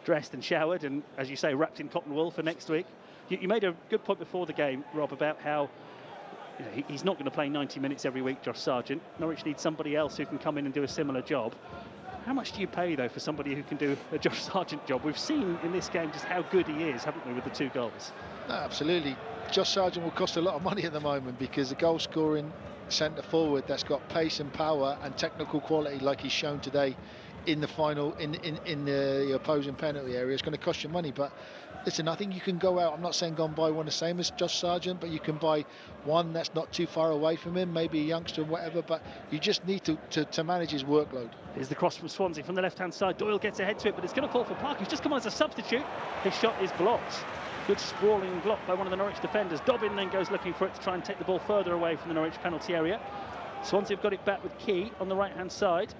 dressed and showered, and, as you say, wrapped in cotton wool for next week. You made a good point before the game, Rob, about how he's not going to play 90 minutes every week, Josh Sargent. Norwich needs somebody else who can come in and do a similar job. How much do you pay, though, for somebody who can do a Josh Sargent job? We've seen in this game just how good he is, haven't we, with the 2 goals? No, absolutely. Josh Sargent will cost a lot of money at the moment, because a goal-scoring centre forward that's got pace and power and technical quality, like he's shown today in the final, in the opposing penalty area, is going to cost you money. But listen, I think you can go out, I'm not saying go and buy one the same as Josh Sargent, but you can buy one that's not too far away from him, maybe a youngster or whatever, but you just need to manage his workload. Here's the cross from Swansea from the left-hand side. Doyle gets ahead to it, but it's going to fall for Parker, who's just come on as a substitute. His shot is blocked. Good sprawling block by one of the Norwich defenders. Dobbin then goes looking for it to try and take the ball further away from the Norwich penalty area. Swansea have got it back with Key on the right-hand side.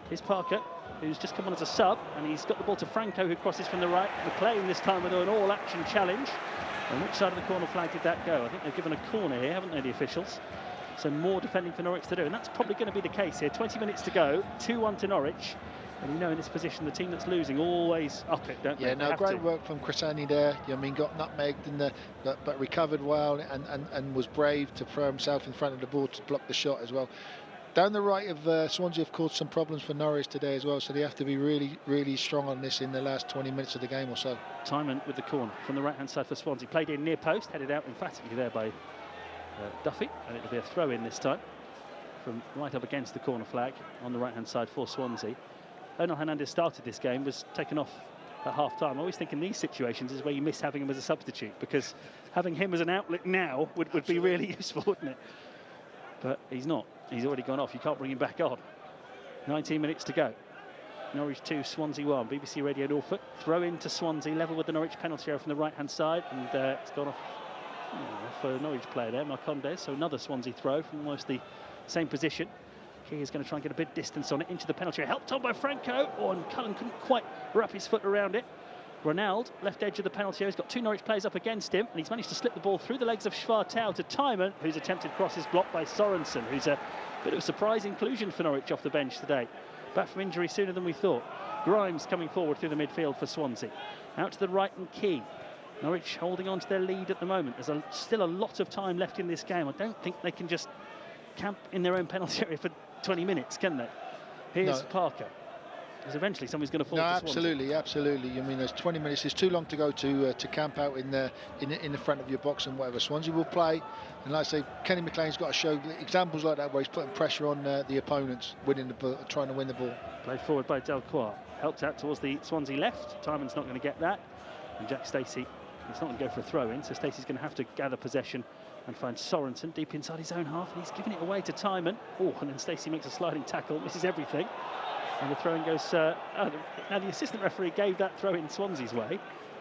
Here's Parker, who's just come on as a sub, and he's got the ball to Franco, who crosses from the right. McLean this time with an all-action challenge. On which side of the corner flag did that go? I think they've given a corner here, haven't they, the officials? So more defending for Norwich to do, and that's probably going to be the case here. 20 minutes to go, 2-1 to Norwich. And you know, in this position, the team that's losing always up it, don't they? Yeah, no, great work from Koscielny there. I mean, got nutmegged but recovered well and was brave to throw himself in front of the ball to block the shot as well. Down the right of Swansea have caused some problems for Norwich today as well, so they have to be really, really strong on this in the last 20 minutes of the game or so. Timon with the corner from the right-hand side for Swansea. Played in near post, headed out emphatically there by Duffy, and it'll be a throw-in this time from right up against the corner flag on the right-hand side for Swansea. Onel Hernandez started this game, was taken off at half-time. I always think in these situations is where you miss having him as a substitute, because having him as an outlet now would be really useful, wouldn't it? But he's not. He's already gone off. You can't bring him back on. 19 minutes to go. Norwich 2, Swansea 1. BBC Radio Norfolk. Throw into Swansea, level with the Norwich penalty area from the right-hand side. And it's gone off for a Norwich player there, Marcondes. So another Swansea throw from almost the same position. Key is going to try and get a bit of distance on it into the penalty area. Helped on by Franco. Oh, and Cullen couldn't quite wrap his foot around it. Ronald, left edge of the penalty area, he's got 2 Norwich players up against him, and he's managed to slip the ball through the legs of Schwartau to Timon, whose attempted cross is blocked by Sorensen, who's a bit of a surprise inclusion for Norwich off the bench today. Back from injury sooner than we thought. Grimes coming forward through the midfield for Swansea. Out to the right and Key. Norwich holding on to their lead at the moment. There's still a lot of time left in this game. I don't think they can just camp in their own penalty area for 20 minutes, can they? Here's Parker. Because eventually somebody's going to fall. No, to Swansea. absolutely. I mean, there's 20 minutes. It's too long to go to camp out in the front of your box and whatever. Swansea will play, and like I say, Kenny McLean's got to show examples like that where he's putting pressure on the opponents, trying to win the ball. Played forward by Delcroix, helped out towards the Swansea left. Tymon's not going to get that, and Jack Stacey, he's not going to go for a throw-in, so Stacey's going to have to gather possession and find Sorensen deep inside his own half, and he's giving it away to Tymon. Oh, and then Stacey makes a sliding tackle, misses everything. And the throw-in goes... now, the assistant referee gave that throw-in Swansea's way,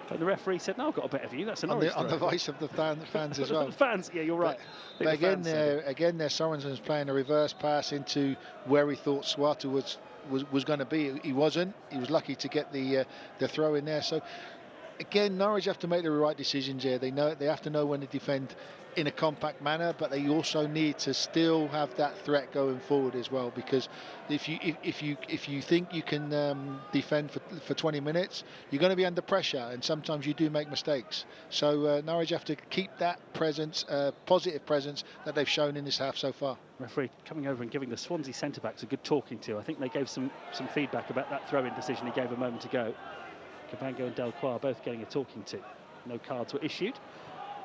but the referee said, no, I've got a better view, that's a Norwich on the voice of the fans as well. The fans, yeah, you're right. But again, there Sorensen's playing a reverse pass into where he thought Swata was going to be. He wasn't. He was lucky to get the throw in there. So, again, Norwich have to make the right decisions here. They have to know when to defend in a compact manner, but they also need to still have that threat going forward as well, because if you think you can defend for 20 minutes, you're going to be under pressure, and sometimes you do make mistakes. So Norwich have to keep that presence, positive presence that they've shown in this half so far. Referee coming over and giving the Swansea centre-backs a good talking to. I think they gave some feedback about that throw-in decision he gave a moment ago. Cabango and Delcroix both getting a talking to. No cards were issued.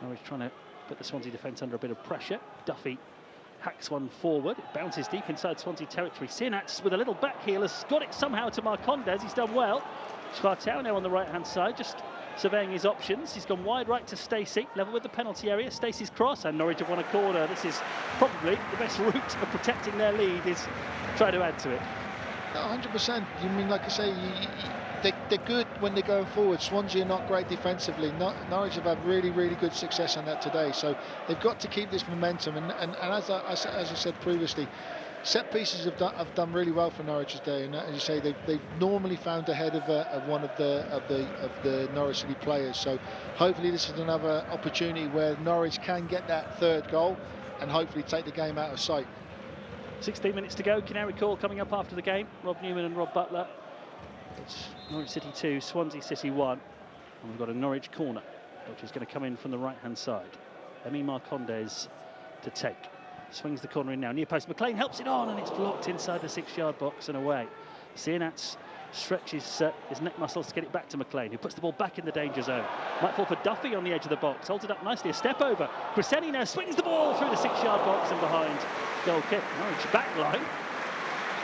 Norwich trying to put the Swansea defence under a bit of pressure. Duffy hacks one forward. It bounces deep inside Swansea territory. Sinats with a little back heel has got it somehow to Marcondes. He's done well. Schwartau now on the right-hand side, just surveying his options. He's gone wide right to Stacey, level with the penalty area. Stacey's cross, and Norwich have won a corner. This is probably the best route of protecting their lead, is try to add to it. 100%. You mean, like I say, they're good when they're going forward. Swansea are not great defensively. Norwich have had really good success on that today. So they've got to keep this momentum. And as I said previously, set pieces have done really well for Norwich today. And as you say, they've normally found ahead of one of the Norwich City players. So hopefully this is another opportunity where Norwich can get that third goal and hopefully take the game out of sight. 16 minutes to go. Canary call coming up after the game. Rob Newman and Rob Butler. It's Norwich City 2, Swansea City 1. And we've got a Norwich corner, which is going to come in from the right-hand side. Emi Marcondes to take. Swings the corner in now. Near post. McLean helps it on, and it's blocked inside the 6-yard box and away. Sinats stretches his neck muscles to get it back to McLean, who puts the ball back in the danger zone. Might fall for Duffy on the edge of the box. Holds it up nicely. A step over. Crescenzi now swings the ball through the 6-yard box and behind. Goal kick. Norwich back line.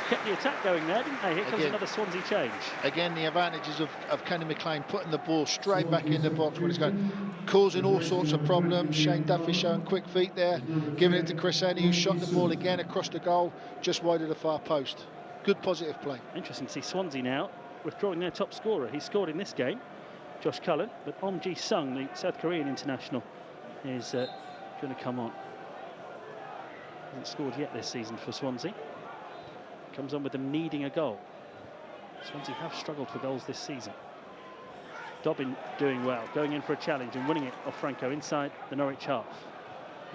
Kept the attack going there, didn't they? Here comes another Swansea change. Again, the advantages of Kenny McLean putting the ball straight back in the box when it's going, causing all sorts of problems. Shane Duffy showing quick feet there, giving it to Crescenzi, who shot the ball again across the goal, just wide of the far post. Good positive play. Interesting to see Swansea now withdrawing their top scorer. He scored in this game, Josh Cullen, but Om Ji-sung, the South Korean international, is going to come on. Hasn't scored yet this season for Swansea. Comes on with them needing a goal. Swansea have struggled for goals this season. Dobbin doing well, going in for a challenge and winning it off Franco inside the Norwich half.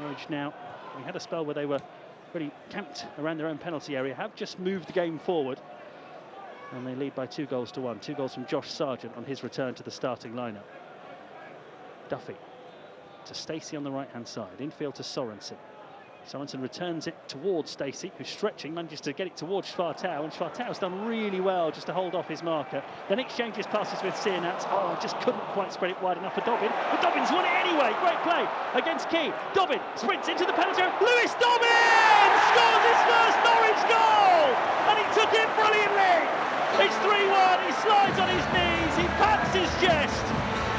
Norwich now, we had a spell where they were really camped around their own penalty area, have just moved the game forward, and they lead by 2-1. 2 goals from Josh Sargent on his return to the starting lineup. Duffy to Stacey on the right-hand side, infield to Sorensen. Sorensen returns it towards Stacey, who's stretching, manages to get it towards Schwartau, and Schwartau's done really well just to hold off his marker. Then exchanges passes with Sinats. Oh, just couldn't quite spread it wide enough for Dobbin. But Dobbin's won it anyway. Great play against Key. Dobbin sprints into the penalty area. Lewis Dobbin scores his first Norwich goal, and he took it brilliantly. It's 3-1. He slides on his knees. He pats his chest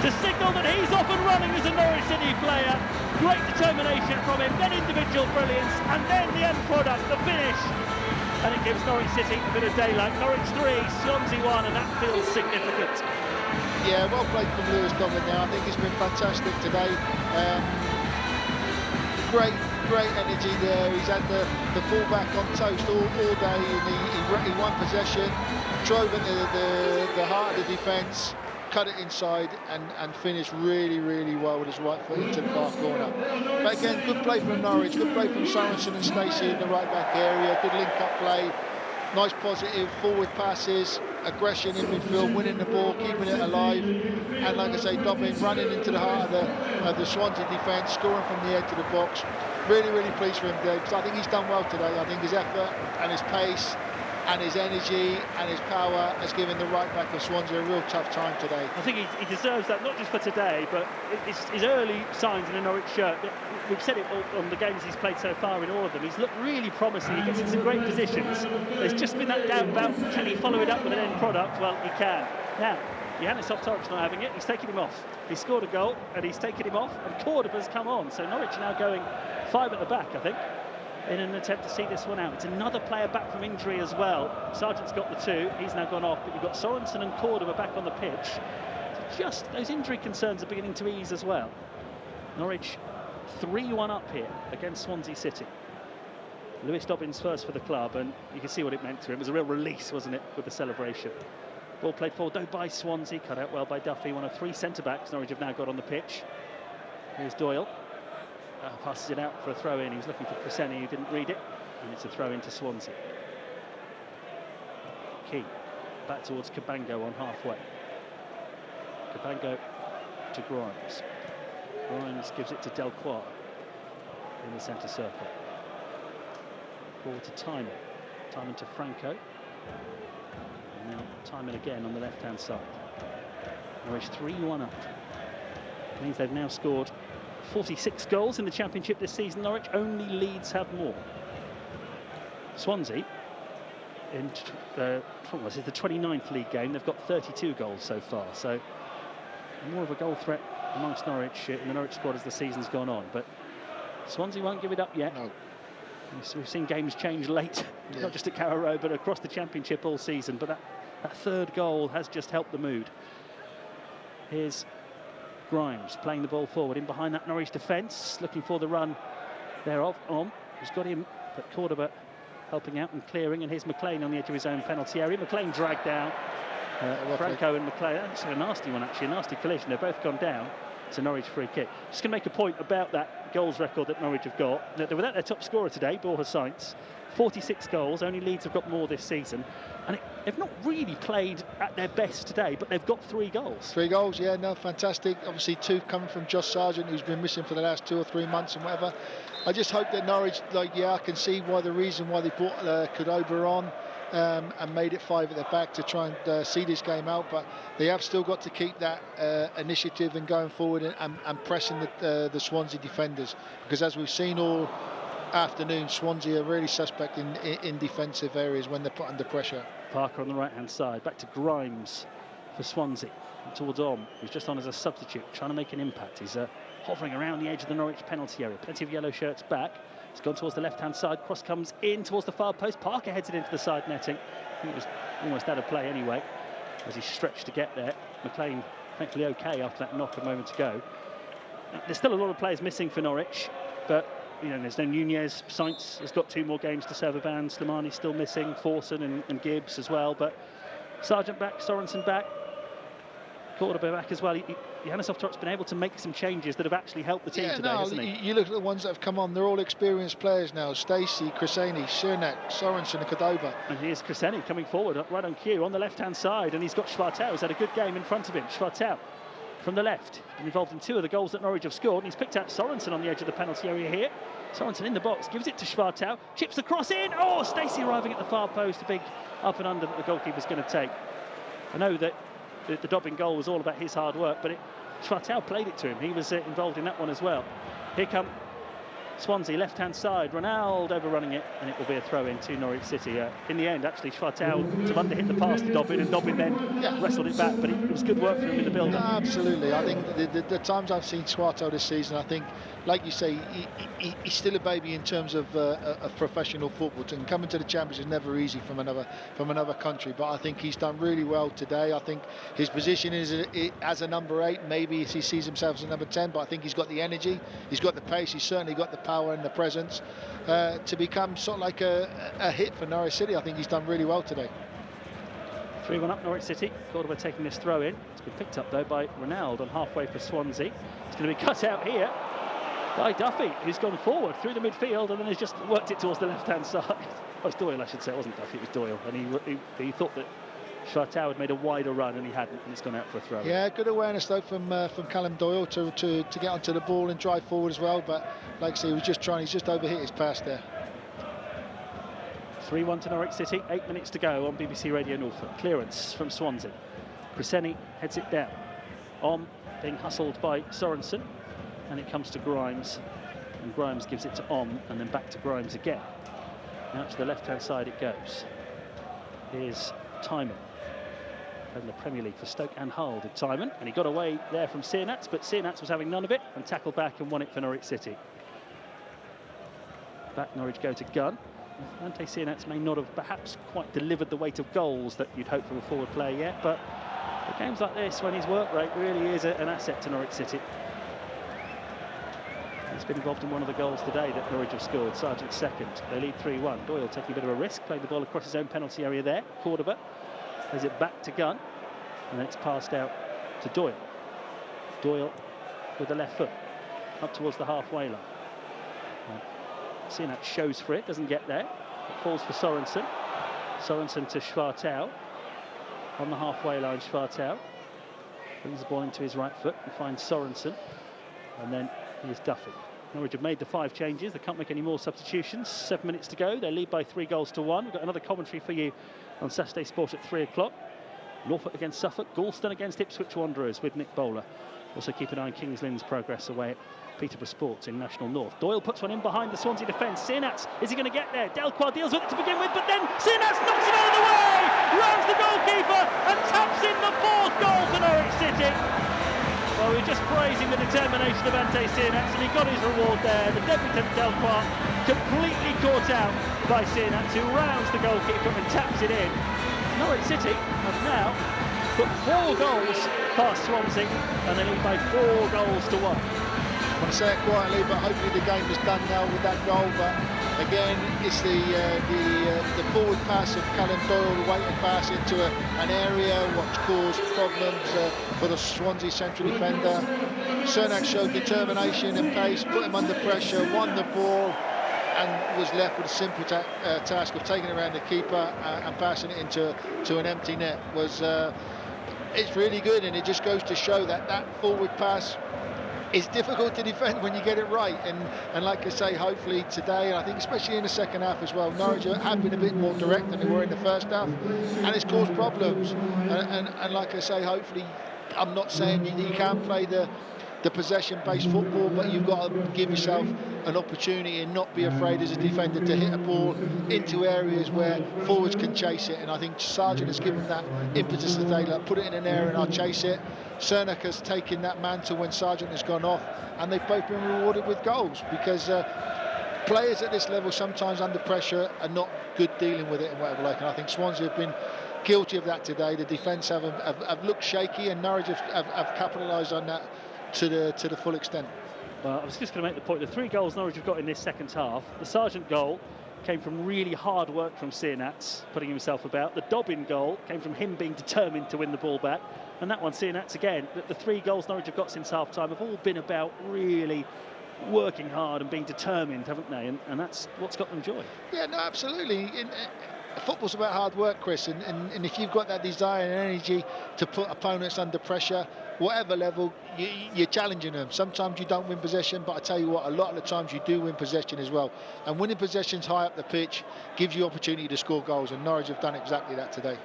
to signal that he's off and running as a Norwich City player. Great determination from him, then individual brilliance, and then the end product, the finish. And it gives Norwich City a bit of daylight. Norwich 3, Swansea 1, and that feels significant. Yeah, well played from Lewis Dobbin now. I think it's been fantastic today. Great energy there. He's had the fullback on toast all day, and he won possession, drove into the heart of the defence, cut it inside and finished really well with his right foot into the far corner. But again, good play from Norwich, good play from Sorensen and Stacey in the right back area, good link-up play, nice positive forward passes, aggression in midfield, winning the ball, keeping it alive, and like I say, Dobbin running into the heart of the Swansea defence, scoring from the edge of the box. Really pleased for him today, because I think he's done well today. I think his effort and his pace and his energy and his power has given the right back of Swansea a real tough time today. I think he deserves that, not just for today, but it's his early signs in a Norwich shirt. We've said it on the games he's played so far in all of them. He's looked really promising. He gets into great positions. There's just been that doubt about, can he follow it up with an end product? Well, he can. Now, Johannes Torp's not having it. He's taken him off. He scored a goal and he's taken him off, and Cordoba's come on. So Norwich are now going 5 at the back, I think, in an attempt to see this one out. It's another player back from injury as well. Sargent's got the 2. He's now gone off, but you've got Sorensen and Cordoba back on the pitch. So just those injury concerns are beginning to ease as well. Norwich 3-1 up here against Swansea City. Lewis Dobbins first for the club, and you can see what it meant to him. It was a real release, wasn't it, with the celebration. Ball played forward though by Swansea, cut out well by Duffy, one of 3 centre-backs Norwich have now got on the pitch. Here's Doyle, passes it out for a throw-in. He was looking for Cresceni, who didn't read it, and it's a throw-in to Swansea. Key, back towards Cabango on halfway. Cabango to Grimes. Grimes gives it to Delquar in the centre circle. Forward to Timon. Timon to Franco. And now Timon again on the left-hand side. Norwich 3-1 up. It means they've now scored 46 goals in the Championship this season. Norwich, only Leeds have more. Swansea, this is the 29th league game. They've got 32 goals so far. So more of a goal threat amongst Norwich in the Norwich squad as the season's gone on. But Swansea won't give it up yet. No. We've seen games change late, not just at Carrow Road, but across the Championship all season. But that 3rd goal has just helped the mood. Here's Grimes playing the ball forward in behind that Norwich defence, looking for the run thereof. He's got him, but Cordoba helping out and clearing. And here's McLean on the edge of his own penalty area. McLean dragged down. Franco and McLean, that's a nasty one actually, a nasty collision. They've both gone down. It's a Norwich free kick. Just going to make a point about that goals record that Norwich have got. They're without their top scorer today, Borja Sainz. 46 goals, only Leeds have got more this season. And they've not really played at their best today, but they've got 3 goals. 3 goals, yeah, no, fantastic. Obviously 2 coming from Josh Sargent, who's been missing for the last 2 or 3 months and whatever. I just hope that Norwich, I can see the reason why they brought Cordoba on. And made it 5 at the back to try and see this game out, but they have still got to keep that initiative and going forward and pressing the Swansea defenders, because as we've seen all afternoon, Swansea are really suspect in defensive areas when they're put under pressure. Parker on the right hand side, back to Grimes for Swansea, and towards who's just on as a substitute, trying to make an impact. He's hovering around the edge of the Norwich penalty area. Plenty of yellow shirts back. It's gone towards the left-hand side. Cross comes in towards the far post. Parker heads it into the side netting. I think it was almost out of play anyway, as he stretched to get there. McLean, thankfully, okay after that knock a moment ago. There's still a lot of players missing for Norwich, but there's no Nunez. Sainz has got 2 more games to serve a ban. Slimani's still missing. Forson and Gibbs as well. But Sargent back, Sorensen back, Cordoba back as well. Johannes Torp's been able to make some changes that have actually helped the team today, hasn't he? You look at the ones that have come on, they're all experienced players now. Stacey, Cresceni, Cernak, Sorensen and Cordoba. And here's Cresceni coming forward, right on cue, on the left-hand side, and he's got Schwartau, who's had a good game in front of him. Schwartau from the left, been involved in 2 of the goals that Norwich have scored, and he's picked out Sorensen on the edge of the penalty area here. Sorensen in the box, gives it to Schwartau, chips the cross in. Oh, Stacey arriving at the far post, a big up and under that the goalkeeper's going to take. I know that the Dobbin goal was all about his hard work, but Schwartau played it to him. He was involved in that one as well. Here come Swansea, left-hand side. Ronaldo overrunning it, and it will be a throw-in to Norwich City. In the end, actually, Schwartau sort of underhit the pass to Dobbin, and Dobbin then wrestled it back, but it was good work for him in the build-up. Absolutely. I think the times I've seen Schwartau this season, I think, like you say, he's still a baby in terms of professional football. And coming to the Championship is never easy from another country, but I think he's done really well today. I think his position is as a number 8. Maybe he sees himself as a number 10, but I think he's got the energy, he's got the pace, he's certainly got the power and the presence to become sort of like a hit for Norwich City. I think he's done really well today. 3-1 up Norwich City. Cordoba taking this throw in. It's been picked up though by Ronaldo on halfway for Swansea. It's going to be cut out here by Duffy, who's gone forward through the midfield and then has just worked it towards the left-hand side. Oh, it's Doyle, I should say. It wasn't Duffy, it was Doyle. And he thought that Schwartau had made a wider run and he hadn't, and it's gone out for a throw. Yeah, good awareness though from Callum Doyle to get onto the ball and drive forward as well. But like I say, he's just overhit his pass there. 3-1 to Norwich City, 8 minutes to go on BBC Radio Norfolk. Clearance from Swansea. Crescenny heads it down. Being hustled by Sorensen, and it comes to Grimes, and Grimes gives it to and then back to Grimes again. Now to the left-hand side it goes. Here's Timon, played in the Premier League for Stoke and Hull, did Timon, and he got away there from Sienats, but Sienats was having none of it and tackled back and won it for Norwich City. Back Norwich go to Gunn. Ante Sienats may not have perhaps quite delivered the weight of goals that you'd hope from a forward player yet, but for games like this, when his work rate really is an asset to Norwich City. He's been involved in one of the goals today that Norwich have scored, Sargent's second. They lead 3-1. Doyle taking a bit of a risk, playing the ball across his own penalty area there. Cordoba plays it back to Gunn, and then it's passed out to Doyle. Doyle with the left foot, up towards the halfway line. Sienats shows for it, doesn't get there. It falls for Sorensen. Sorensen to Schwartau. On the halfway line, Schwartau brings the ball into his right foot and finds Sorensen. And then here's Duffy. Norwich have made the 5 changes. They can't make any more substitutions. 7 minutes to go. They lead by 3-1. We've got another commentary for you on Saturday Sport at 3 o'clock. Norfolk against Suffolk. Galston against Ipswich Wanderers with Nick Bowler. Also keep an eye on Kings Lynn's progress away at Peterborough Sports in National North. Doyle puts one in behind the Swansea defence. Sienats, is he going to get there? Delquois deals with it to begin with, but then Sienats knocks it out of the way! Rounds the goalkeeper and taps in the 4th goal for Norwich City. Well, we're just praising the determination of Ante Sienats, and he got his reward there. The debutant Delquois completely caught out by Sienats, who rounds the goalkeeper and taps it in. Norwich City have now put 4 goals past Swansea, and they lead by 4-1. I want to say it quietly, but hopefully the game is done now with that goal. But again, it's the forward pass of Callum Doyle, the weighted pass into an area which caused problems for the Swansea central defender. Cernak showed determination and pace, put him under pressure, won the ball, and was left with a simple task of taking it around the keeper and passing it into an empty net. It's really good, and it just goes to show that forward pass is difficult to defend when you get it right, and like I say, hopefully today, I think especially in the second half as well, Norwich have been a bit more direct than they were in the first half, and it's caused problems, and like I say, hopefully, I'm not saying you can't play the possession-based football, but you've got to give yourself an opportunity and not be afraid as a defender to hit a ball into areas where forwards can chase it, and I think Sargent has given that impetus today, like put it in an area and I'll chase it. Cernak has taken that mantle when Sargent has gone off, and they've both been rewarded with goals, because players at this level sometimes under pressure are not good dealing with it and whatever like, and I think Swansea have been guilty of that today. The defence have looked shaky, and Norwich have capitalised on that to the full extent. Well, I was just going to make the point, the 3 goals Norwich have got in this second half, the Sargent goal came from really hard work from Sienats, putting himself about. The Dobbin goal came from him being determined to win the ball back, and that one, Sienats again. The 3 goals Norwich have got since half-time have all been about really working hard and being determined, haven't they? And that's what's got them joy. Yeah, no, absolutely. Football's about hard work, Chris, and if you've got that desire and energy to put opponents under pressure, whatever level, you're challenging them. Sometimes you don't win possession, but I tell you what, a lot of the times you do win possession as well. And winning possessions high up the pitch gives you opportunity to score goals, and Norwich have done exactly that today.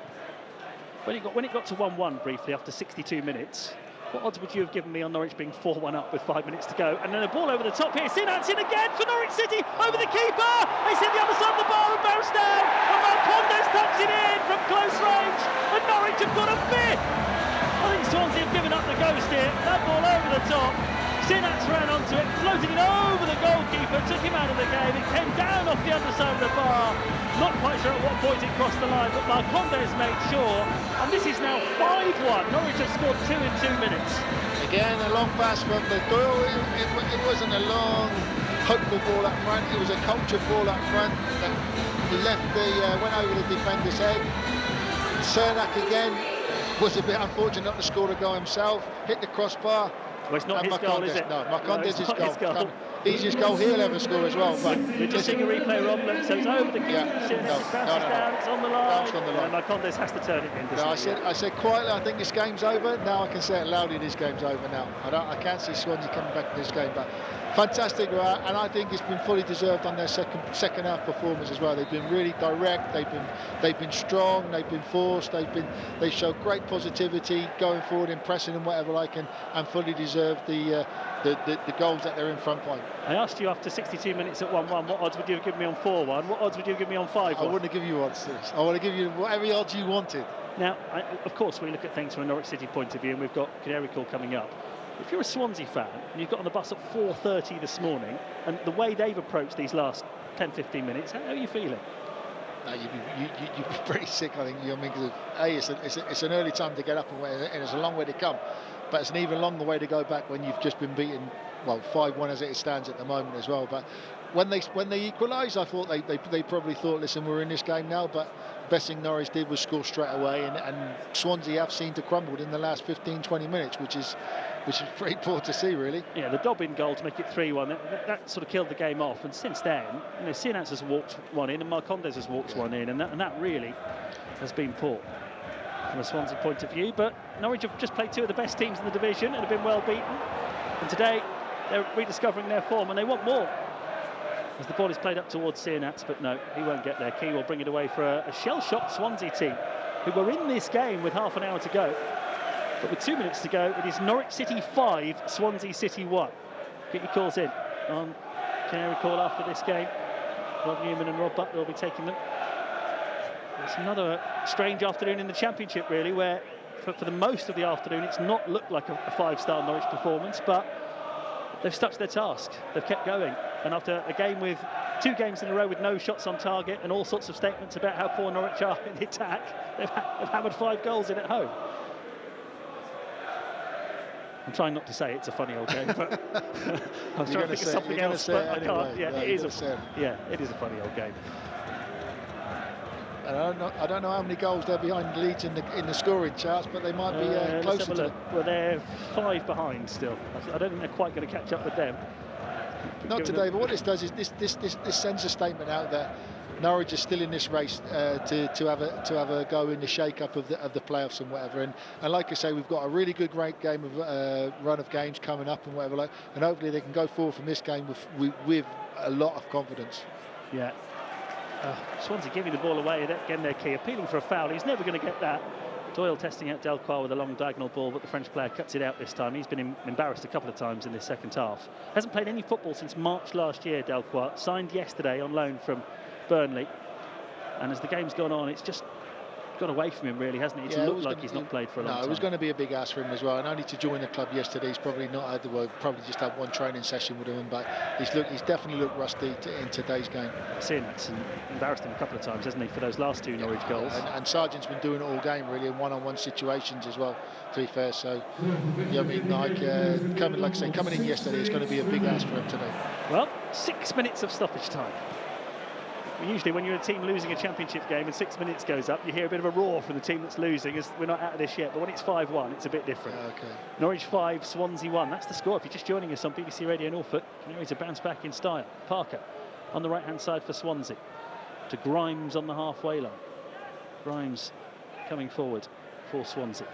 When it got to 1-1 briefly after 62 minutes, what odds would you have given me on Norwich being 4-1 up with 5 minutes to go? And then a ball over the top here. Sienats in again for Norwich City, over the keeper. It's hit the other side of the bar and bounced down. And Marcondes taps it in from close range. And Norwich have got a 5th. I think Swansea have given up the ghost here. That ball over the top. Sienats ran onto it, floated it over the goalkeeper, took him out of the game. It came down off the underside of the bar. Not quite sure at what point it crossed the line, but Marcondes made sure. And this is now 5-1. Norwich have scored 2 in 2 minutes. Again, a long pass from the Doyle. It wasn't a long, hopeful ball up front. It was a cultured ball up front that went over the defender's head. Cernak again was a bit unfortunate not to score a goal himself. Hit the crossbar. Well, it's not his goal, is it? No, Marcondes' no, goal. Easiest goal he'll ever score as well. But we're just seeing a replay, Rob. So it's over the keeper. It bounces down. It's on the line. And Marcondes has to turn it in. I said quietly, I think this game's over. Now I can say it loudly, this game's over now. I can't see Swansea coming back to this game, but Fantastic, and I think it's been fully deserved on their second half performance as well. They've been really direct. They've been strong. They've been forced. They showed great positivity going forward, in pressing and whatever like, and fully deserved the goals that they're in front by. I asked you after 62 minutes at 1-1, what odds would you have given me on 4-1? What odds would you have given me on 5-1? I wouldn't have given you odds. I want to give you whatever odds you wanted. Now, of course, we look at things from a Norwich City point of view, and we've got Canary Call coming up. If you're a Swansea fan and you've got on the bus at 4:30 this morning, and the way they've approached these last 10-15 minutes, how are you feeling? No, you'd be pretty sick, I think. You know, I mean, it's an early time to get up, and it's a long way to come. But it's an even longer way to go back when you've just been beaten, well, 5-1 as it stands at the moment as well. But when they equalised, I thought they probably thought, listen, we're in this game now. But the best thing Norwich did was score straight away, and Swansea have seemed to crumble in the last 15-20 minutes, which is pretty poor to see, really. Yeah, the Dobbin goal to make it 3-1, that sort of killed the game off. And since then, you know, Sinats has walked one in, and Marcondes has walked one in, and that really has been poor from a Swansea point of view. But Norwich have just played two of the best teams in the division and have been well beaten. And today, they're rediscovering their form, and they want more. As the ball is played up towards Sinats, but no, he won't get there. Key will bring it away for a shell-shocked Swansea team, who were in this game with half an hour to go. But with 2 minutes to go, it is Norwich City 5, Swansea City 1. Get your calls in on Canary Call after this game. Rob Newman and Rob Butler will be taking them. It's another strange afternoon in the Championship, really, where for the most of the afternoon it's not looked like a five-star Norwich performance, but they've stuck to their task. They've kept going. And after a game with 2 games in a row with no shots on target and all sorts of statements about how poor Norwich are in the attack, they've hammered 5 goals in at home. I'm trying not to say it's a funny old game, but I'm trying to think of something else, but I can't. Yeah, it is a funny old game. I don't know how many goals they're behind Leeds in the scoring charts, but they might be closer to. Well, they're 5 behind still. I don't think they're quite going to catch up with them. Not today, but what this does is this sends a statement out that Norwich is still in this race to have a go in the shake-up of the playoffs and whatever. And like I say, we've got a really good, great game of run of games coming up and whatever. And hopefully they can go forward from this game with a lot of confidence. Yeah. Swansea giving the ball away, again their Key appealing for a foul. He's never going to get that. Doyle testing out Delcroix with a long diagonal ball, but the French player cuts it out this time. He's been embarrassed a couple of times in this second half. Hasn't played any football since March last year, Delcroix. Signed yesterday on loan from Burnley. And as the game's gone on, it's just got away from him, really, hasn't it? It's looked like he's not played for a long time. No, it was going to be a big ask for him as well. And only to join the club yesterday, he's probably not had probably just had one training session with him. But he's definitely looked rusty in today's game. Since embarrassed him a couple of times, hasn't he, for those last 2 Norwich goals? And Sargent's been doing it all game, really, in one-on-one situations as well, to be fair. So, yeah, I mean, coming in yesterday, it's going to be a big ask for him today. Well, 6 minutes of stoppage time. Usually when you're a team losing a championship game and 6 minutes goes up, you hear a bit of a roar from the team that's losing, as we're not out of this yet. But when it's 5-1, it's a bit different. Okay. Norwich 5, Swansea 1. That's the score. If you're just joining us on BBC Radio Norfolk, Canaries to bounce back in style. Parker on the right-hand side for Swansea. To Grimes on the halfway line. Grimes coming forward for Swansea.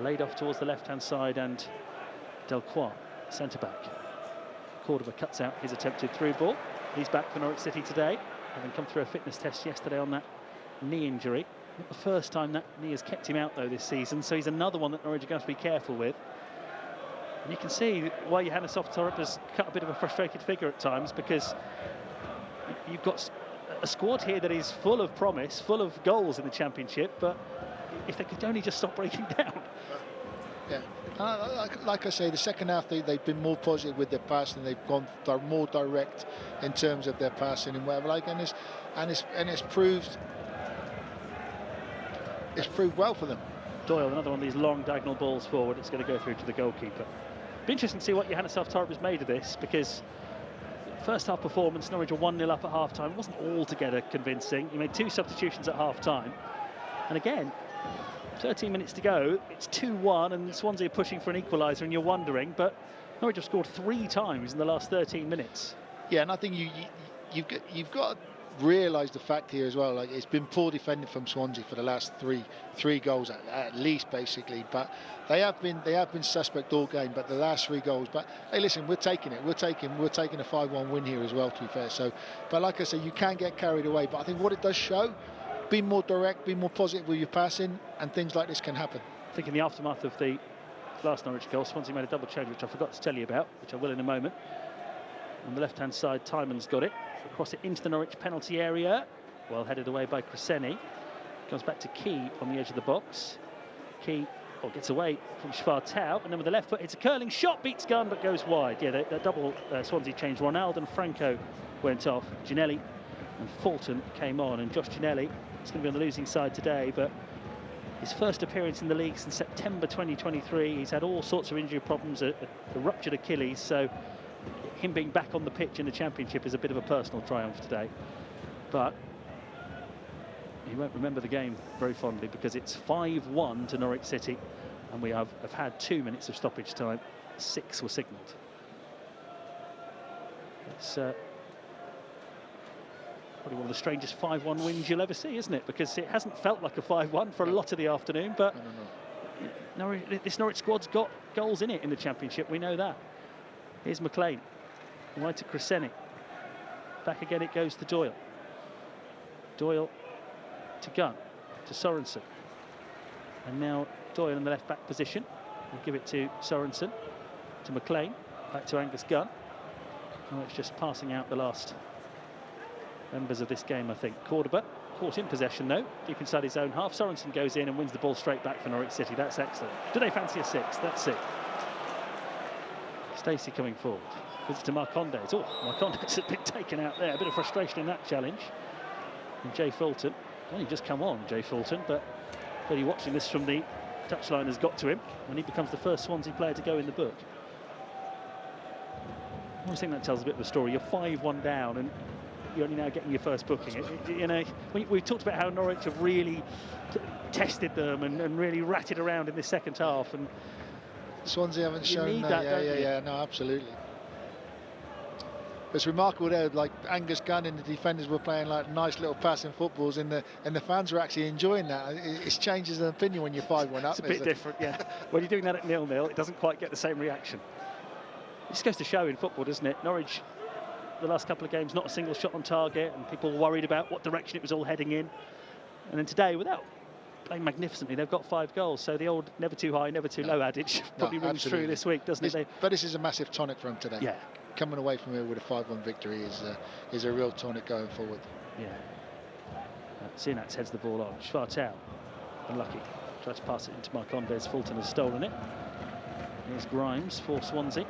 Laid off towards the left-hand side, and Delcroix, centre-back. Cordova cuts out his attempted through ball. He's back for Norwich City today, having come through a fitness test yesterday on that knee injury. Not the first time that knee has kept him out, though, this season, so he's another one that Norwich are going to be careful with. And you can see why Johannes Oftorp has cut a bit of a frustrated figure at times, because you've got a squad here that is full of promise, full of goals in the Championship, but if they could only just stop breaking down. Yeah, like I say, the second half they've been more positive with their passing. They've gone more direct in terms of their passing and whatever. It's proved well for them. Doyle, another one of these long diagonal balls forward. It's going to go through to the goalkeeper. Be interesting to see what Johannes Oftorp has made of this, because first half performance, Norwich were 1-0 up at half time. It wasn't altogether convincing. He made 2 substitutions at half time, and again, 13 minutes to go, it's 2-1 and Swansea are pushing for an equaliser, and you're wondering, but Norwich have scored 3 times in the last 13 minutes. Yeah, and I think you've got realise the fact here as well. Like, it's been poor defending from Swansea for the last three goals at least, basically. But they have been suspect all game. But the last 3 goals. But hey, listen, we're taking it. We're taking a 5-1 win here as well, to be fair. So, but like I say, you can get carried away. But I think what it does show, be more direct, be more positive with your passing, and things like this can happen. I think in the aftermath of the last Norwich goal, Swansea made a double change, which I forgot to tell you about, which I will in a moment. On the left-hand side, Tymon's got it. Across it into the Norwich penalty area. Well headed away by Cresceni. Comes back to Key on the edge of the box. Key gets away from Schwartau, and then with the left foot, it's a curling shot, beats Gunn, but goes wide. Yeah, that double Swansea change. Ronaldo and Franco went off. Ginelli and Fulton came on, and Josh Ginelli is going to be on the losing side today, but his first appearance in the league since September 2023. He's had all sorts of injury problems, a ruptured Achilles, so him being back on the pitch in the Championship is a bit of a personal triumph today. But he won't remember the game very fondly, because it's 5-1 to Norwich City, and we have had 2 minutes of stoppage time. 6 were signalled. It's probably one of the strangest 5-1 wins you'll ever see, isn't it? Because it hasn't felt like a 5-1 for a lot of the afternoon, but this Norwich squad's got goals in it in the Championship, we know that. Here's McLean, wide to Cresceni. Back again it goes to Doyle. Doyle to Gunn, to Sorensen. And now Doyle in the left back position. We'll give it to Sorensen, to McLean, back to Angus Gunn. Oh, it's just passing out the last members of this game, I think. Cordoba caught in possession though, deep inside his own half. Sorensen goes in and wins the ball straight back for Norwich City. That's excellent. Do they fancy a 6? That's it. Stacey coming forward. Gives it to Marcondes. Oh, Marcondes a bit taken out there. A bit of frustration in that challenge. And Jay Fulton. Only just come on, Jay Fulton, but clearly watching this from the touchline has got to him, and he becomes the first Swansea player to go in the book. I always think that tells a bit of a story. You're 5-1 down, and you're only now getting your first booking. You know, we've talked about how Norwich have really tested them and really ratted around in this second half, and Swansea haven't shown that. Yeah, no, absolutely. It's remarkable there, like Angus Gunn and the defenders were playing like nice little passing footballs, and the fans were actually enjoying that. It changes an opinion when you're 5-1 up. It's a bit different, yeah. When you're doing that at 0-0, it doesn't quite get the same reaction. It just goes to show in football, doesn't it? Norwich, the last couple of games, not a single shot on target, and people were worried about what direction it was all heading in. And then today, without playing magnificently, they've got 5 goals. So the old never too high, never too low adage probably rings true this week, doesn't it? But this is a massive tonic for them today. Yeah. Coming away from here with a 5-1 victory is a real tonic going forward. Yeah. Sinats heads the ball on. Schwartau, unlucky. Tries to pass it into Marcondes. Fulton has stolen it. Here's Grimes for Swansea.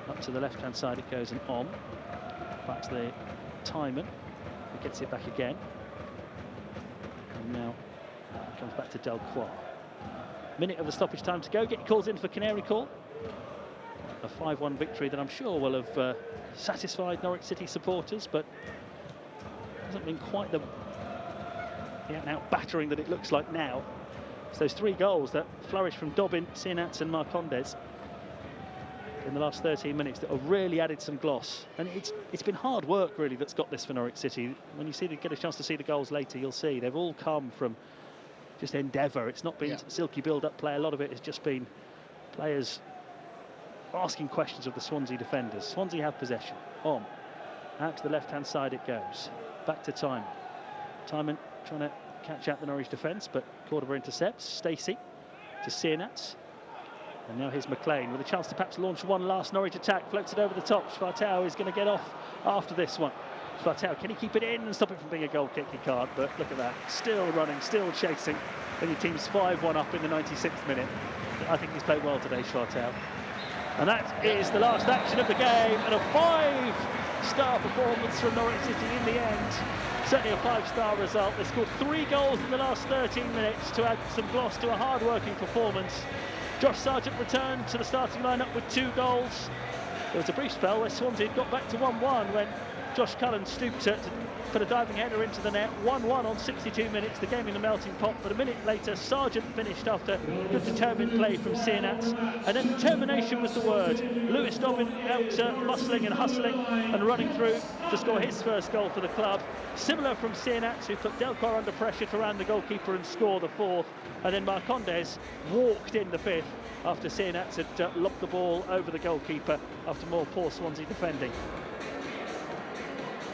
Up to the left-hand side it goes and on. Back to the Timon. He gets it back again. And now it comes back to Delcroix. Minute of the stoppage time to go. Get your calls in for Canary Call. A 5-1 victory that I'm sure will have satisfied Norwich City supporters, but hasn't been quite the out-and-out battering that it looks like now. It's those 3 goals that flourished from Dobbin, Sinats and Marcondes in the last 13 minutes that have really added some gloss. And it's been hard work really that's got this for Norwich City. When you get a chance to see the goals later, you'll see they've all come from just endeavour. It's not been silky build-up play. A lot of it has just been players asking questions of the Swansea defenders. Swansea have possession. On. Out to the left-hand side it goes. Back to Timon. Timon trying to catch out the Norwich defence, but Cordoba intercepts. Stacey to Sinats. And now here's McLean with a chance to perhaps launch one last Norwich attack. Floats it over the top. Schwartau is going to get off after this one. Schwartau, can he keep it in and stop it from being a goal kick? He can't, but look at that. Still running, still chasing. And your team's 5-1 up in the 96th minute. I think he's played well today, Schwartau. And that is the last action of the game, and a 5-star performance from Norwich City in the end. Certainly a 5-star result. They scored 3 goals in the last 13 minutes to add some gloss to a hard-working performance. Josh Sargent returned to the starting lineup with 2 goals. There was a brief spell where Swansea got back to 1-1 when Josh Cullen stooped to put a diving header into the net. 1-1 on 62 minutes, the game in the melting pot. But a minute later, Sargent finished after good determined play from Sienats. And then determination was the word. Lewis Dobbin out bustling and hustling and running through to score his first goal for the club. Similar from Sienats, who put Delcroix under pressure to round the goalkeeper and score the fourth. And then Marcondes walked in the fifth after Sienats had lobbed the ball over the goalkeeper after more poor Swansea defending.